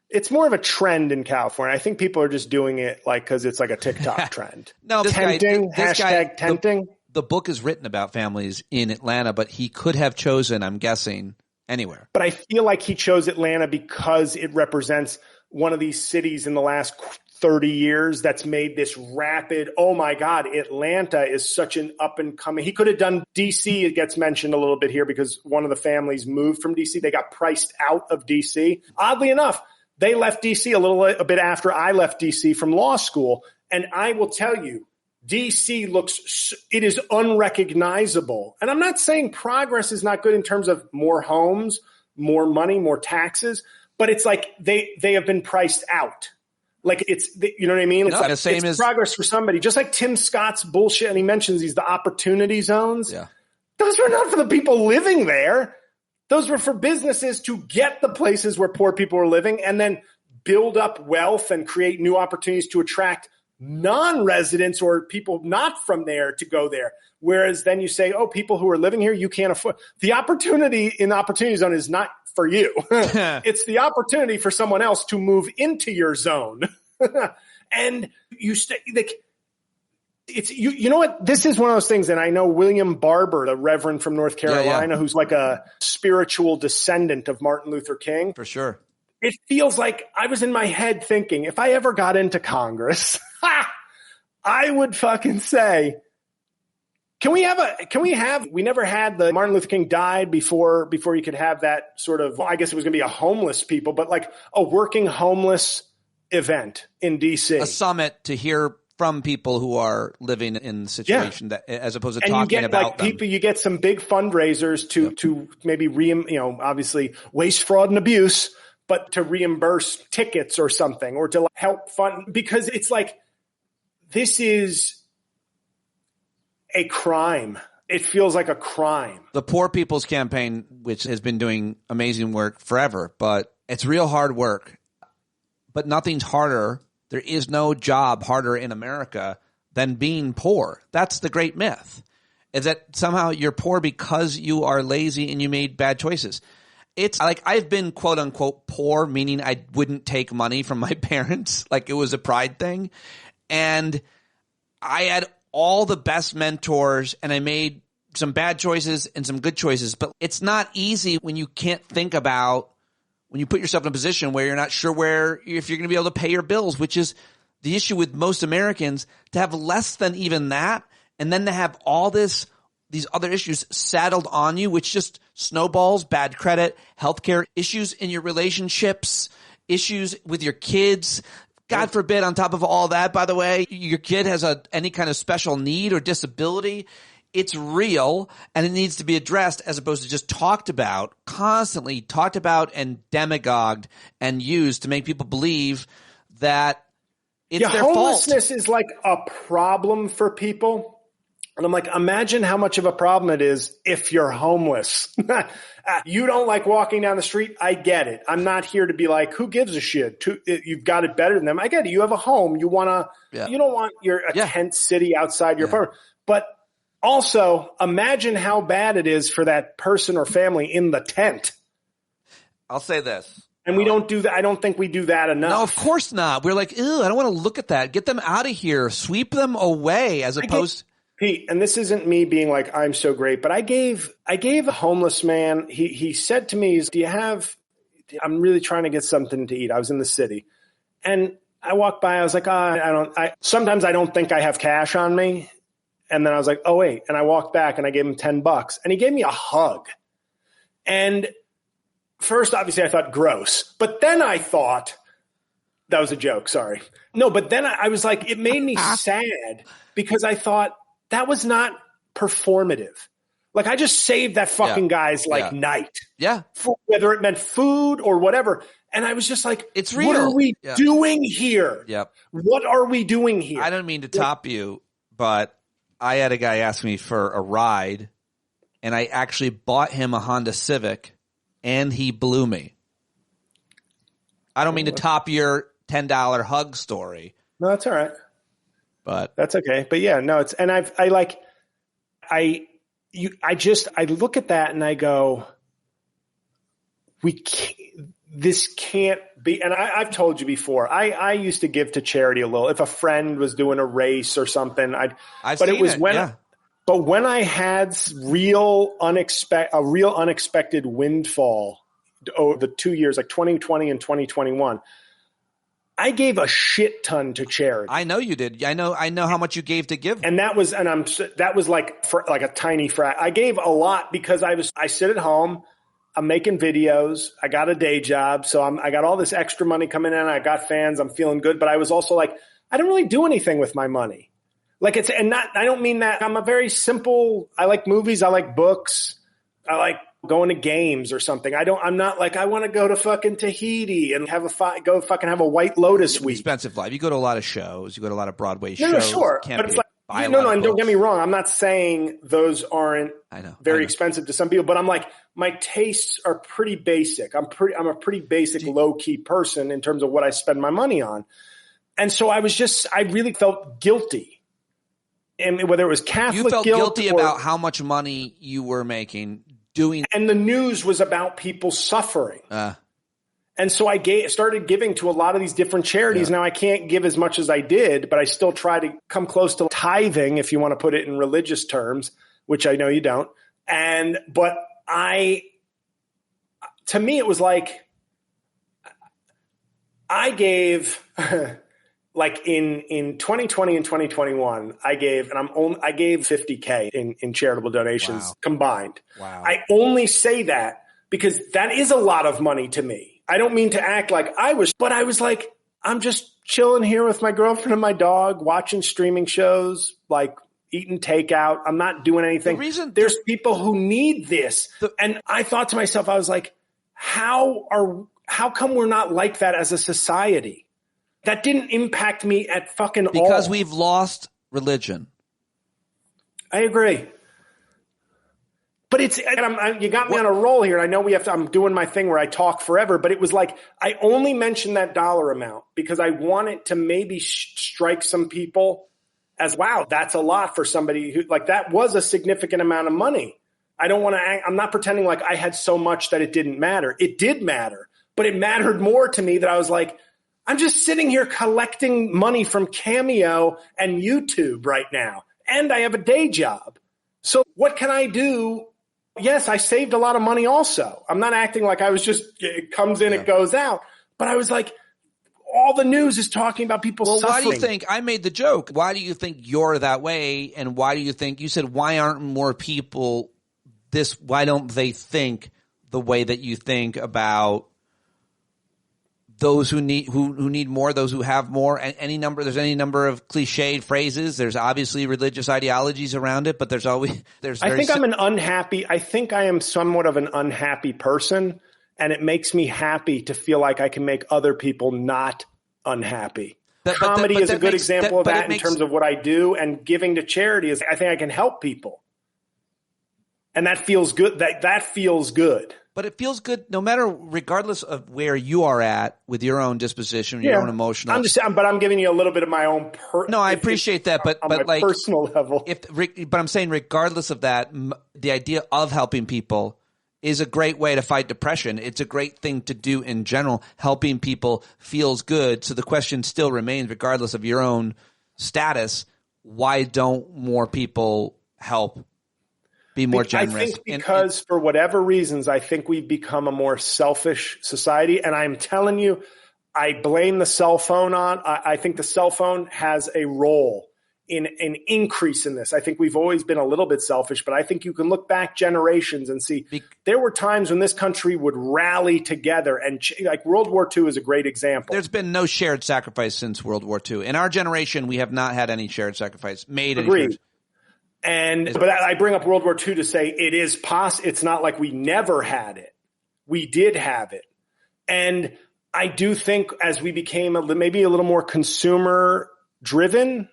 P: it's more of a trend in California. I think people are just doing it because it's like a TikTok trend.
A: No,
P: tempting,
A: hashtag
P: tempting.
A: The book is written about families in Atlanta, but he could have chosen, I'm guessing, anywhere.
P: But I feel like he chose Atlanta because it represents one of these cities in the last 30 years that's made this rapid, oh my God, Atlanta is such an up and coming. He could have done DC. It gets mentioned a little bit here because one of the families moved from DC. They got priced out of DC. Oddly enough, they left DC a bit after I left DC from law school. And I will tell you, DC it is unrecognizable. And I'm not saying progress is not good in terms of more homes, more money, more taxes, but it's like they have been priced out. Like you know what I mean? It's progress for somebody, just like Tim Scott's bullshit. And he mentions the opportunity zones.
A: Yeah.
P: Those were not for the people living there. Those were for businesses to get the places where poor people are living and then build up wealth and create new opportunities to attract non-residents or people not from there to go there. Whereas then you say, people who are living here, you can't afford. The opportunity in the opportunity zone is not for you. It's the opportunity for someone else to move into your zone. And you stay you know what? This is one of those things. And I know William Barber, the Reverend from North Carolina, who's like a spiritual descendant of Martin Luther King.
A: For sure.
P: It feels like I was in my head thinking, if I ever got into Congress, I would fucking say, we never had the Martin Luther King died before you could have that sort of, I guess it was going to be a homeless people, but like a working homeless event in DC.
A: A summit to hear from people who are living in the situation that, as opposed to talking about them.
P: You get some big fundraisers to maybe obviously waste, fraud, and abuse, but to reimburse tickets or something, or to help fund, because it's like, this is a crime. It feels like a crime.
A: The Poor People's Campaign, which has been doing amazing work forever, but it's real hard work. But nothing's harder. There is no job harder in America than being poor. That's the great myth. is that somehow you're poor because you are lazy and you made bad choices. It's like I've been quote unquote poor, meaning I wouldn't take money from my parents. Like it was a pride thing. And I had all the best mentors and I made some bad choices and some good choices. But it's not easy when you can't think about when you put yourself in a position where you're not sure if you're going to be able to pay your bills, which is the issue with most Americans, to have less than even that. And then to have all these other issues saddled on you, which just snowballs, bad credit, healthcare issues in your relationships, issues with your kids. God forbid, on top of all that, by the way, your kid has any kind of special need or disability. It's real and it needs to be addressed as opposed to just constantly talked about and demagogued and used to make people believe that it's their fault.
P: Homelessness is like a problem for people. And I'm like, imagine how much of a problem it is if you're homeless. You don't like walking down the street. I get it. I'm not here to be like, who gives a shit? You've got it better than them. I get it. You have a home. You don't want a tent city outside your apartment. But also imagine how bad it is for that person or family in the tent.
A: I'll say this.
P: And we don't do that. I don't think we do that enough.
A: No, of course not. We're like, ew, I don't want to look at that. Get them out of here. Sweep them away as opposed
P: Pete, and this isn't me being like, I'm so great, but I gave a homeless man, he said to me, I'm really trying to get something to eat. I was in the city and I walked by, I was like, sometimes I don't think I have cash on me. And then I was like, oh wait. And I walked back and I gave him $10 and he gave me a hug. And first, obviously I thought gross, but then I thought that was a joke. Sorry. No, but then I was like, it made me sad because I thought, that was not performative. Like I just saved that fucking guy's night.
A: Yeah.
P: For whether it meant food or whatever. And I was just like,
A: it's real.
P: What are we doing here?
A: Yep.
P: What are we doing here?
A: I don't mean to top you, but I had a guy ask me for a ride and I actually bought him a Honda Civic and he blew me. I don't mean to top your $10 hug story.
P: No, that's all right.
A: But
P: that's okay. But yeah, no, it's, and I look at that and I go, this can't be. And I've told you before, I used to give to charity a little. If a friend was doing a race or something, but when I had a real unexpected windfall over the 2 years, like 2020 and 2021, I gave a shit ton to charity.
A: I know you did. I know how much you gave to give.
P: And that was like for like a tiny fraction. I gave a lot because I sit at home, I'm making videos, I got a day job, so I got all this extra money coming in, I got fans, I'm feeling good, but I was also like, I don't really do anything with my money. Like I don't mean that. I'm a very simple, I like movies, I like books, I like going to games or something. I'm not like, I want to go to fucking Tahiti and go fucking have a White Lotus week.
A: Expensive life. You go to a lot of shows. You go to a lot of Broadway shows.
P: No, sure. But it's like, and don't get me wrong. I'm not saying those aren't very expensive to some people, but I'm like, my tastes are pretty basic. I'm a pretty basic, low key person in terms of what I spend my money on. And so I really felt guilty. And whether it was Catholic
A: guilt. You felt guilty
P: or,
A: about how much money you were making.
P: And the news was about people suffering. And so I started giving to a lot of these different charities. Now I can't give as much as I did, but I still try to come close to tithing, if you want to put it in religious terms, which I know you don't. But to me, it was like, I gave like in 2020 and 2021, I gave $50K in charitable donations combined.
A: Wow.
P: I only say that because that is a lot of money to me. I don't mean to act like but I was like, I'm just chilling here with my girlfriend and my dog, watching streaming shows, like eating takeout. I'm not doing anything. There's people who need this. And I thought to myself, I was like, how come we're not like that as a society? That didn't impact me at fucking all.
A: Because we've lost religion.
P: I agree. But you got me on a roll here. And I know I'm doing my thing where I talk forever, but it was like, I only mentioned that dollar amount because I wanted to maybe strike some people as, wow, that's a lot for somebody who, like, that was a significant amount of money. I'm not pretending like I had so much that it didn't matter. It did matter, but it mattered more to me that I was like, I'm just sitting here collecting money from CAmeo and YouTube right now, and I have a day job. So what can I do? Yes, I saved a lot of money also. I'm not acting like I was just, it comes in, it goes out. But I was like, all the news is talking about people suffering.
A: Why do you think, I made the joke, why do you think you're that way? And why do you think, you said, why aren't more people why don't they think the way that you think about those who need more, those who have more, and there's any number of cliched phrases. There's obviously religious ideologies around it, but I
P: think I am somewhat of an unhappy person, and it makes me happy to feel like I can make other people not unhappy. Comedy is a good example of that in terms of what I do, and giving to charity is, I think I can help people. And that feels good. That feels good.
A: But it feels good regardless of where you are at with your own disposition, your own emotional.
P: But I'm giving you a little bit of my own.
A: No, I appreciate that, but like
P: personal level.
A: But I'm saying, regardless of that, the idea of helping people is a great way to fight depression. It's a great thing to do in general. Helping people feels good. So the question still remains, regardless of your own status, why don't more people help? Be more generous.
P: I think because for whatever reasons, I think we've become a more selfish society. And I'm telling you, I blame the cell phone on. I think the cell phone has a role in an increase in this. I think we've always been a little bit selfish, but I think you can look back generations and see there were times when this country would rally together, and like World War II is a great example.
A: There's been no shared sacrifice since World War II. In our generation, we have not had any shared sacrifice made.
P: Agreed. But I bring up World War II to say it is possible. It's not like we never had it. We did have it. And I do think as we became maybe a little more consumer driven,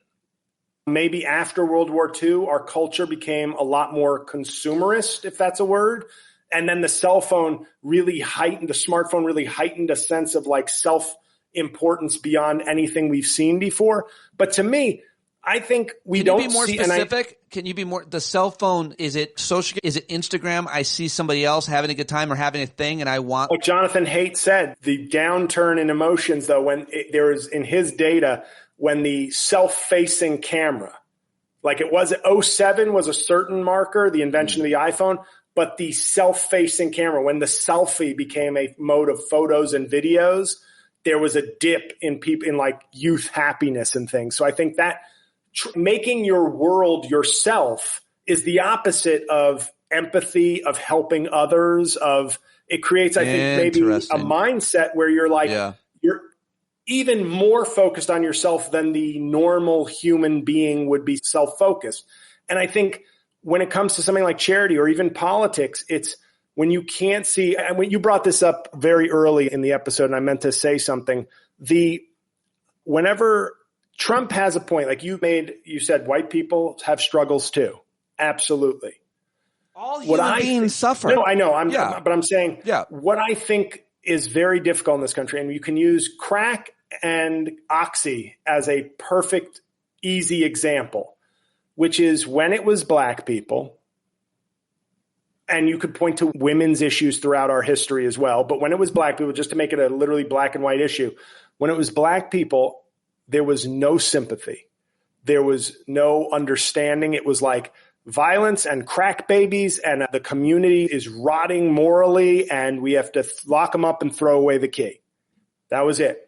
P: maybe after World War II, our culture became a lot more consumerist, if that's a word. And then the cell phone really heightened, the smartphone really heightened a sense of like self-importance beyond anything we've seen before. But to me, I think we don't see.
A: Can you be more specific? Can you be more? The cell phone, is it social? Is it Instagram? I see somebody else having a good time or having a thing, and I want.
P: Like Jonathan Haidt said, the downturn in emotions, though, when there is in his data, when the self-facing camera, like it was 2007 was a certain marker, the invention of the iPhone, but the self-facing camera, when the selfie became a mode of photos and videos, there was a dip in people in like youth happiness and things. So I think that. Making your world yourself is the opposite of empathy, of helping others, it creates, I think, maybe a mindset where you're like, you're even more focused on yourself than the normal human being would be self-focused. And I think when it comes to something like charity or even politics, it's when you can't see, and when you brought this up very early in the episode, and I meant to say something, whenever Trump has a point, like you said, white people have struggles too. Absolutely.
A: All human beings suffer.
P: No, I know. But I'm saying what I think is very difficult in this country, and you can use crack and oxy as a perfect, easy example, which is when it was black people, and you could point to women's issues throughout our history as well, but when it was black people, just to make it a literally black and white issue, when it was black people, there was no sympathy. There was no understanding. It was like violence and crack babies, and the community is rotting morally, and we have to lock them up and throw away the key. That was it.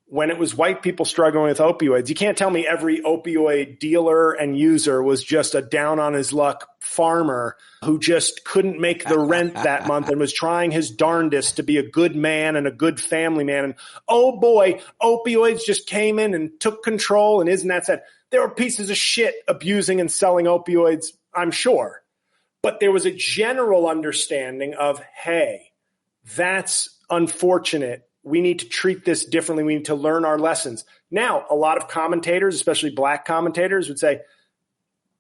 P: When it was white people struggling with opioids, you can't tell me every opioid dealer and user was just a down on his luck farmer who just couldn't make the rent that month and was trying his darndest to be a good man and a good family man. And oh boy, opioids just came in and took control. And isn't that sad? There were pieces of shit abusing and selling opioids, I'm sure. But there was a general understanding of, hey, that's unfortunate. We need to treat this differently. We need to learn our lessons. Now, a lot of commentators, especially black commentators, would say,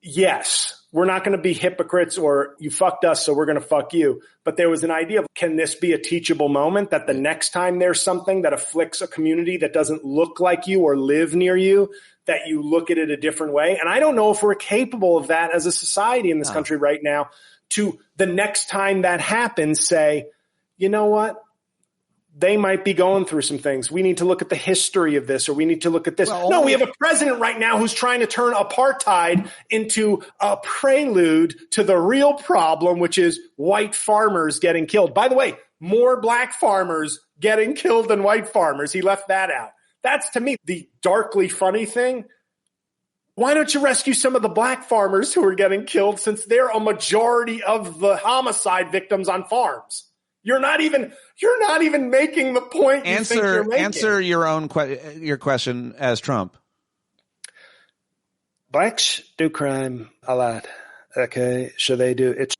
P: yes, we're not going to be hypocrites or you fucked us, so we're going to fuck you. But there was an idea of, can this be a teachable moment that the next time there's something that afflicts a community that doesn't look like you or live near you, that you look at it a different way. And I don't know if we're capable of that as a society in this country right now, to the next time that happens say, you know what? They might be going through some things. We need to look at the history of this, or we need to look at this. No, we have a president right now who's trying to turn apartheid into a prelude to the real problem, which is white farmers getting killed. By the way, more black farmers getting killed than white farmers. He left that out. That's, to me, the darkly funny thing. Why don't you rescue some of the black farmers who are getting killed, since they're a majority of the homicide victims on farms? You're not even making the point you think you're making.
A: Answer your question as Trump.
P: Blacks do crime a lot. Okay, so they do. It's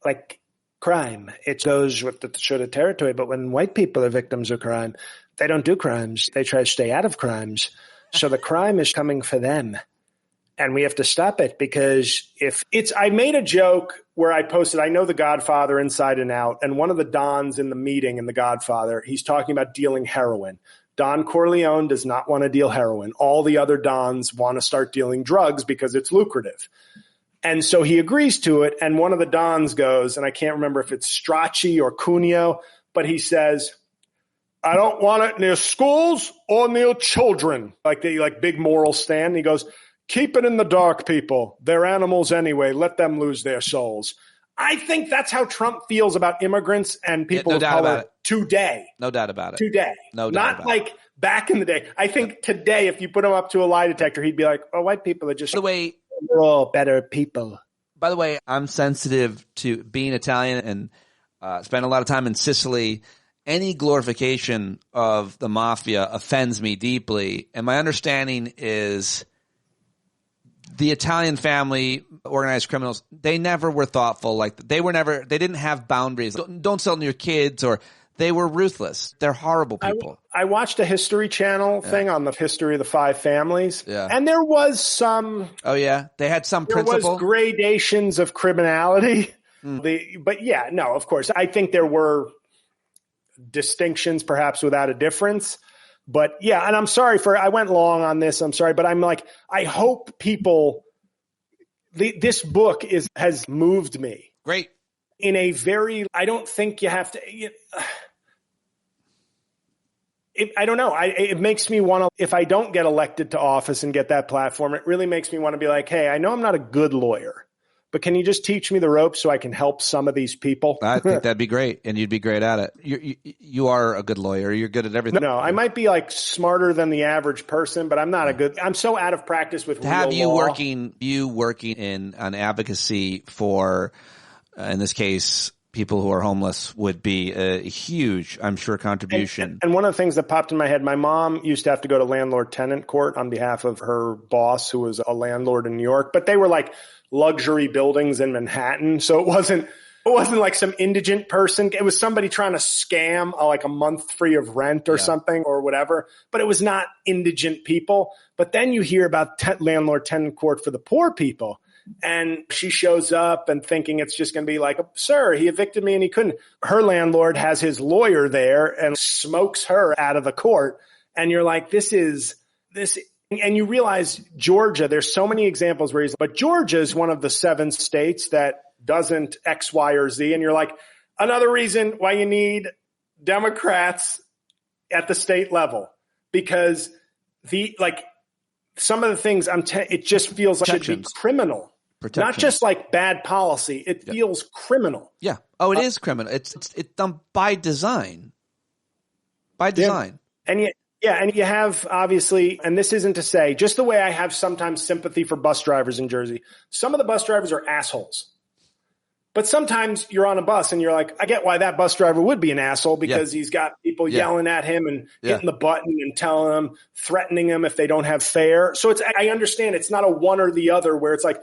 P: like crime. It goes with the sort of territory. But when white people are victims of crime, they don't do crimes. They try to stay out of crimes. So the crime is coming for them. And we have to stop it, because I made a joke where I posted, I know The Godfather inside and out. And one of the Dons in the meeting in The Godfather, he's talking about dealing heroin. Don Corleone does not want to deal heroin. All the other Dons want to start dealing drugs because it's lucrative. And so he agrees to it. And one of the Dons goes, and I can't remember if it's Strachey or Cuneo, but he says, I don't want it near schools or near children. Like big moral stand. He goes, keep it in the dark, people. They're animals anyway. Let them lose their souls. I think that's how Trump feels about immigrants and people of color today.
A: No doubt about it.
P: Today.
A: No doubt about it.
P: Not like back in the day. I think today, if you put him up to a lie detector, he'd be like, oh, white people are just we're all better people.
A: By the way, I'm sensitive to being Italian and spent a lot of time in Sicily. Any glorification of the mafia offends me deeply. And my understanding is the Italian family, organized criminals, they never were thoughtful. Like they didn't have boundaries. Don't sell to your kids, or they were ruthless. They're horrible people.
P: I watched a History Channel thing on the history of the five families.
A: Yeah.
P: And there was some.
A: Oh, yeah. They had some principle.
P: There was gradations of criminality. But yeah, no, of course. I think there were distinctions, perhaps without a difference. But yeah, and I'm sorry I went long on this. I'm sorry, but I'm like, I hope people, this book has moved me.
A: Great.
P: In a very, I don't think you have to, I don't know. It makes me want to, if I don't get elected to office and get that platform, it really makes me want to be like, hey, I know I'm not a good lawyer, but can you just teach me the ropes so I can help some of these people?
A: I think that'd be great, and you'd be great at it. You are a good lawyer. You're good at everything.
P: No, I might be like smarter than the average person, but I'm not I'm so out of practice with real
A: have you
P: law.
A: You working in an advocacy for, in this case, people who are homeless would be a huge, I'm sure, contribution.
P: And one of the things that popped in my head, my mom used to have to go to landlord-tenant court on behalf of her boss, who was a landlord in New York, but they were like luxury buildings in Manhattan. So it wasn't like some indigent person. It was somebody trying to scam like a month free of rent or something or whatever, but it was not indigent people. But then you hear about landlord-tenant court for the poor people. And she shows up and thinking it's just going to be like, sir, he evicted me and he couldn't. Her landlord has his lawyer there and smokes her out of the court. And you're like, this. And you realize Georgia, there's so many examples where but Georgia is one of the 7 states that doesn't X, Y, or Z. And you're like, another reason why you need Democrats at the state level, because some of the things it just feels like it should be criminal. Not just like bad policy. It feels criminal.
A: Yeah. Oh, it is criminal. It's done by design. By design.
P: Yeah. And you have, obviously, and this isn't to say, just the way I have sometimes sympathy for bus drivers in Jersey. Some of the bus drivers are assholes. But sometimes you're on a bus and you're like, I get why that bus driver would be an asshole, because he's got people yelling at him and hitting the button and telling him, threatening him if they don't have fare. So I understand it's not a one or the other where it's like,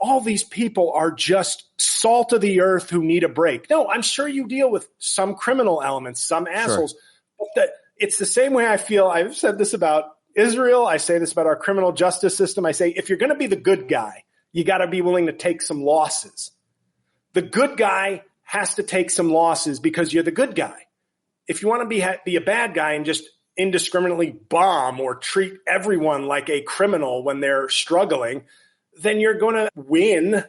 P: all these people are just salt of the earth who need a break. No, I'm sure you deal with some criminal elements, some assholes. Sure. But it's the same way I feel. I've said this about Israel. I say this about our criminal justice system. I say, if you're going to be the good guy, you got to be willing to take some losses. The good guy has to take some losses because you're the good guy. If you want to be a bad guy and just indiscriminately bomb or treat everyone like a criminal when they're struggling, then you're going to win,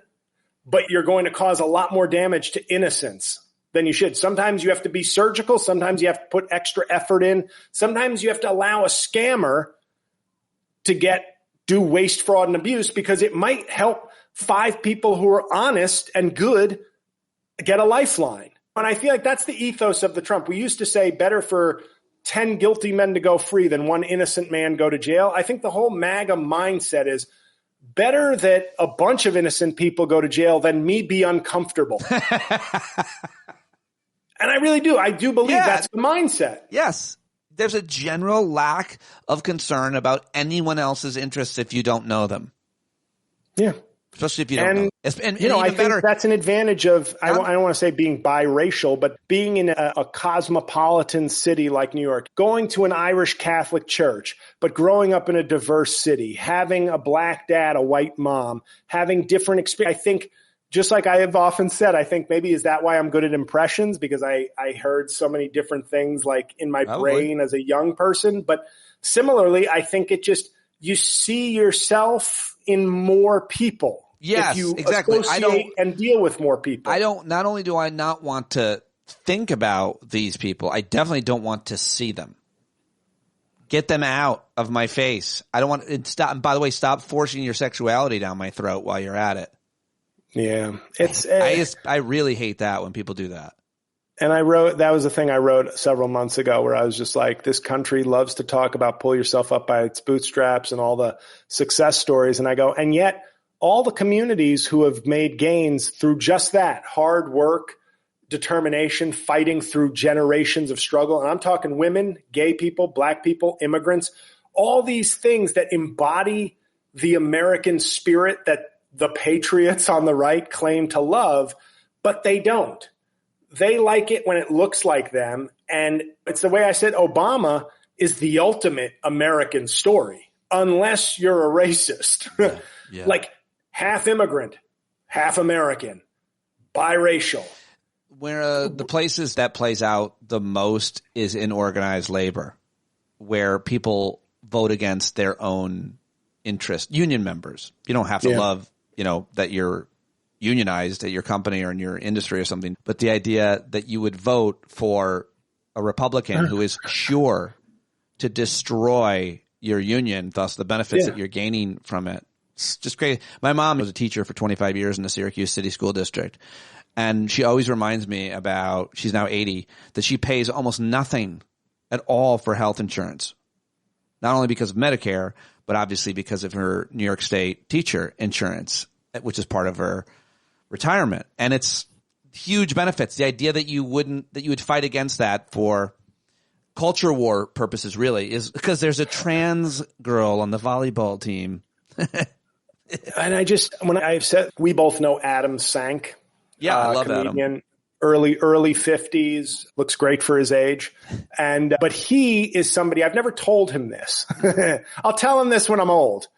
P: but you're going to cause a lot more damage to innocence than you should. Sometimes you have to be surgical. Sometimes you have to put extra effort in. Sometimes you have to allow a scammer to do waste, fraud, and abuse because it might help 5 people who are honest and good get a lifeline. And I feel like that's the ethos of the Trump. We used to say better for 10 guilty men to go free than 1 innocent man go to jail. I think the whole MAGA mindset is better that a bunch of innocent people go to jail than me be uncomfortable. And I really do. I do believe that's the mindset.
A: Yes. There's a general lack of concern about anyone else's interests if you don't know them.
P: Yeah.
A: Especially if you don't know. And
P: I think that's an advantage of, I don't want to say being biracial, but being in a cosmopolitan city like New York, going to an Irish Catholic church, but growing up in a diverse city, having a black dad, a white mom, having different experience. I think, just like I have often said, I think maybe is that why I'm good at impressions, because I heard so many different things like in my brain as a young person. But similarly, I think you see yourself in more people.
A: Yes,
P: if you
A: exactly.
P: Associate and deal with more people.
A: Not only do I not want to think about these people, I definitely don't want to see them. Get them out of my face. I don't want it. Stop. By the way, stop forcing your sexuality down my throat while you're at it.
P: Yeah,
A: I really hate that when people do that.
P: And that was the thing I wrote several months ago where I was just like, this country loves to talk about pull yourself up by its bootstraps and all the success stories. And I go, and yet all the communities who have made gains through just that hard work, determination, fighting through generations of struggle. And I'm talking women, gay people, black people, immigrants, all these things that embody the American spirit that the patriots on the right claim to love, but they don't. They like it when it looks like them. And it's the way I said Obama is the ultimate American story, unless you're a racist.
A: Yeah.
P: Like half immigrant, half American, biracial.
A: Where the places that plays out the most is in organized labor, where people vote against their own interest. Union members. You don't have to love, that you're unionized at your company or in your industry or something. But the idea that you would vote for a Republican who is sure to destroy your union, thus the benefits that you're gaining from it. It's just crazy. My mom was a teacher for 25 years in the Syracuse City School District. And she always reminds me about, she's now 80, that she pays almost nothing at all for health insurance. Not only because of Medicare, but obviously because of her New York State teacher insurance, which is part of her retirement. And it's huge benefits. The idea that you would fight against that for culture war purposes really is because there's a trans girl on the volleyball team.
P: And when I've said, we both know Adam Sank.
A: Yeah, I love
P: comedian,
A: Adam.
P: Early 50s, looks great for his age. But he is somebody, I've never told him this. I'll tell him this when I'm old.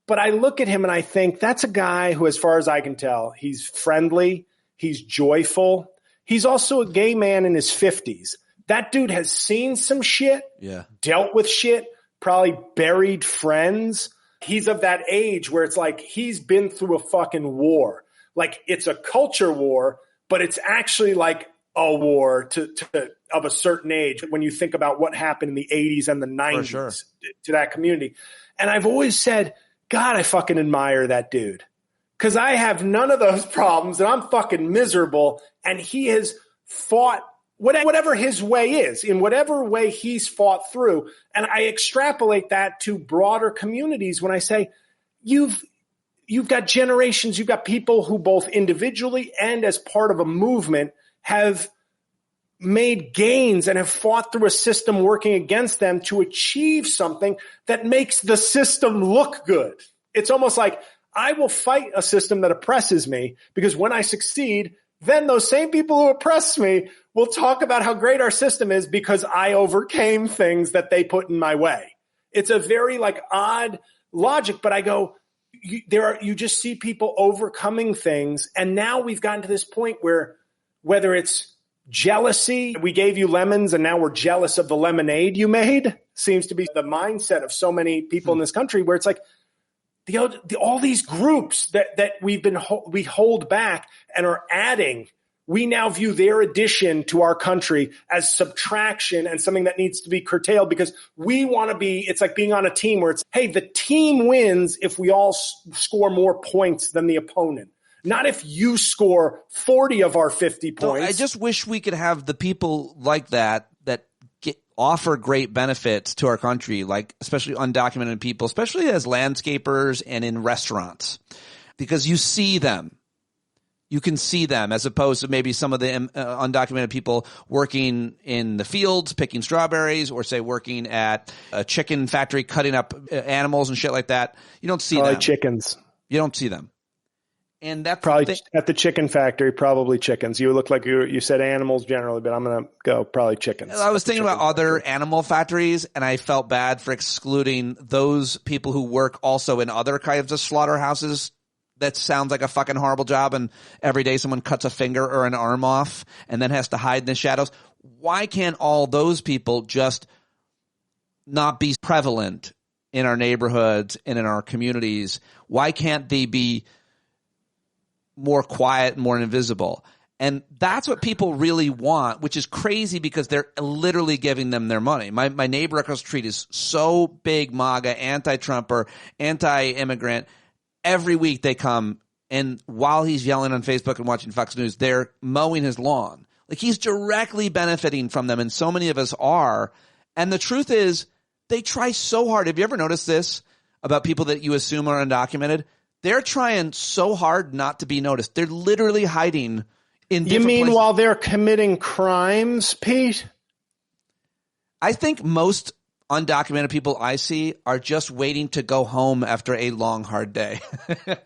P: But I look at him and I think that's a guy who, as far as I can tell, he's friendly, he's joyful. He's also a gay man in his 50s. That dude has seen some shit, dealt with shit, probably buried friends. He's of that age where it's like he's been through a fucking war. Like it's a culture war, but it's actually like a war of a certain age when you think about what happened in the 80s and the 90s to that community. And I've always said, God, I fucking admire that dude because I have none of those problems and I'm fucking miserable. And he has fought whatever his way is, in whatever way he's fought through. And I extrapolate that to broader communities when I say, you've got generations, you've got people who both individually and as part of a movement have made gains and have fought through a system working against them to achieve something that makes the system look good. It's almost like I will fight a system that oppresses me because when I succeed, then those same people who oppress me will talk about how great our system is because I overcame things that they put in my way. It's a very odd logic, but I go, you just see people overcoming things. And now we've gotten to this point where whether it's jealousy. We gave you lemons and now we're jealous of the lemonade you made seems to be the mindset of so many people in this country, where it's like all these groups that we hold back and are adding. We now view their addition to our country as subtraction and something that needs to be curtailed, because we want to be, it's like being on a team where it's, hey, the team wins if we all score more points than the opponent. Not if you score 40 of our 50 points.
A: So I just wish we could have the people like that offer great benefits to our country, like especially undocumented people, especially as landscapers and in restaurants, because you see them. You can see them, as opposed to maybe some of the undocumented people working in the fields, picking strawberries, or say working at a chicken factory, cutting up animals and shit like that. You don't see them.
P: Chickens.
A: You don't see them. And that's
P: probably at the chicken factory, probably chickens. You look like you said animals generally, but I'm going to go probably chickens.
A: I was thinking about other animal factories, and I felt bad for excluding those people who work also in other kinds of slaughterhouses. That sounds like a fucking horrible job, and every day someone cuts a finger or an arm off and then has to hide in the shadows. Why can't all those people just not be prevalent in our neighborhoods and in our communities? Why can't they be more quiet, more invisible? And that's what people really want, which is crazy because they're literally giving them their money. My neighbor across the street is so big MAGA, anti-Trumper, anti-immigrant. Every week they come, and while he's yelling on Facebook and watching Fox News, they're mowing his lawn. Like, he's directly benefiting from them, and so many of us are. And the truth is, they try so hard. Have you ever noticed this about people that you assume are undocumented? They're trying so hard not to be noticed. They're literally hiding in different places.
P: While they're committing crimes, Pete?
A: I think most undocumented people I see are just waiting to go home after a long, hard day.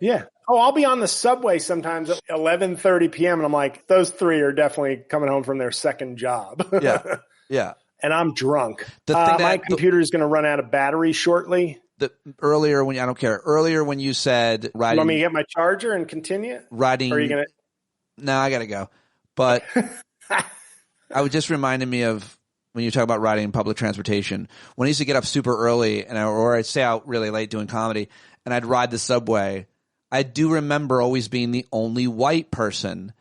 P: Yeah. Oh, I'll be on the subway sometimes at 11:30 p.m. and I'm like, those three are definitely coming home from their second job.
A: Yeah. Yeah.
P: And I'm drunk. My computer is going to run out of battery shortly.
A: Earlier when you said riding,
P: you want me to get my charger and continue?
A: Riding.
P: Or are you going to?
A: No, I got to go. But I was just reminding me of when you talk about riding in public transportation. When I used to get up super early or I'd stay out really late doing comedy and I'd ride the subway, I do remember always being the only white person.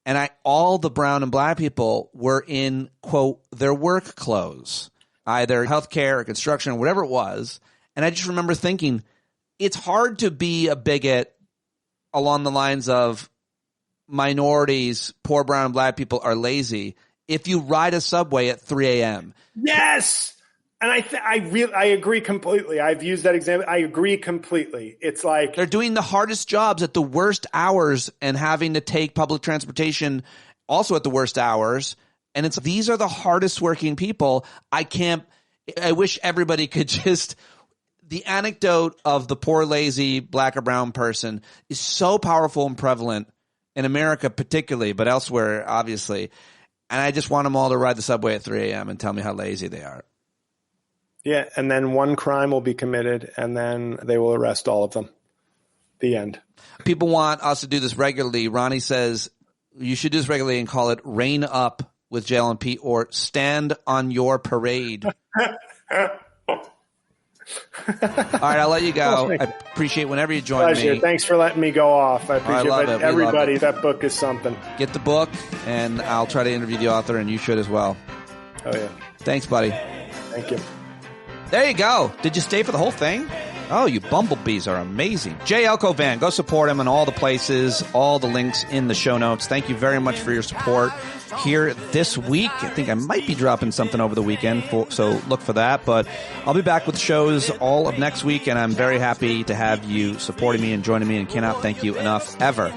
A: And all the brown and black people were in, quote, their work clothes, either healthcare or construction or whatever it was. And I just remember thinking, it's hard to be a bigot along the lines of minorities, poor brown and black people are lazy if you ride a subway at 3 a.m.
P: Yes. And I agree completely. I've used that example. I agree completely. It's like
A: they're doing the hardest jobs at the worst hours and having to take public transportation also at the worst hours. And these are the hardest working people. I wish everybody could just. The anecdote of the poor, lazy black or brown person is so powerful and prevalent in America particularly, but elsewhere, obviously. And I just want them all to ride the subway at 3 a.m. and tell me how lazy they are.
P: Yeah, and then one crime will be committed, and then they will arrest all of them. The end.
A: People want us to do this regularly. Ronnie says you should do this regularly and call it Rain Up with JL and Pete or Stand on Your Parade. All right, I'll let you go. I appreciate whenever you join me.
P: Thanks for letting me go off. I appreciate it. Everybody, that book is something.
A: Get the book, and I'll try to interview the author, and you should as well.
P: Oh, yeah.
A: Thanks, buddy.
P: Thank you.
A: There you go. Did you stay for the whole thing? Oh, you bumblebees are amazing. JL Cauvin, go support him in all the places, all the links in the show notes. Thank you very much for your support here this week. I think I might be dropping something over the weekend, so look for that. But I'll be back with shows all of next week, and I'm very happy to have you supporting me and joining me, and cannot thank you enough ever.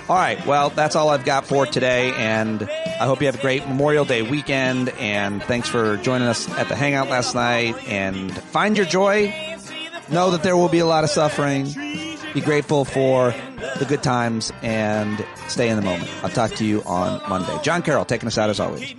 A: All right, well, that's all I've got for today, and I hope you have a great Memorial Day weekend, and thanks for joining us at the Hangout last night, and find your joy. Know that there will be a lot of suffering. Be grateful for the good times and stay in the moment. I'll talk to you on Monday. Jon Carroll taking us out as always.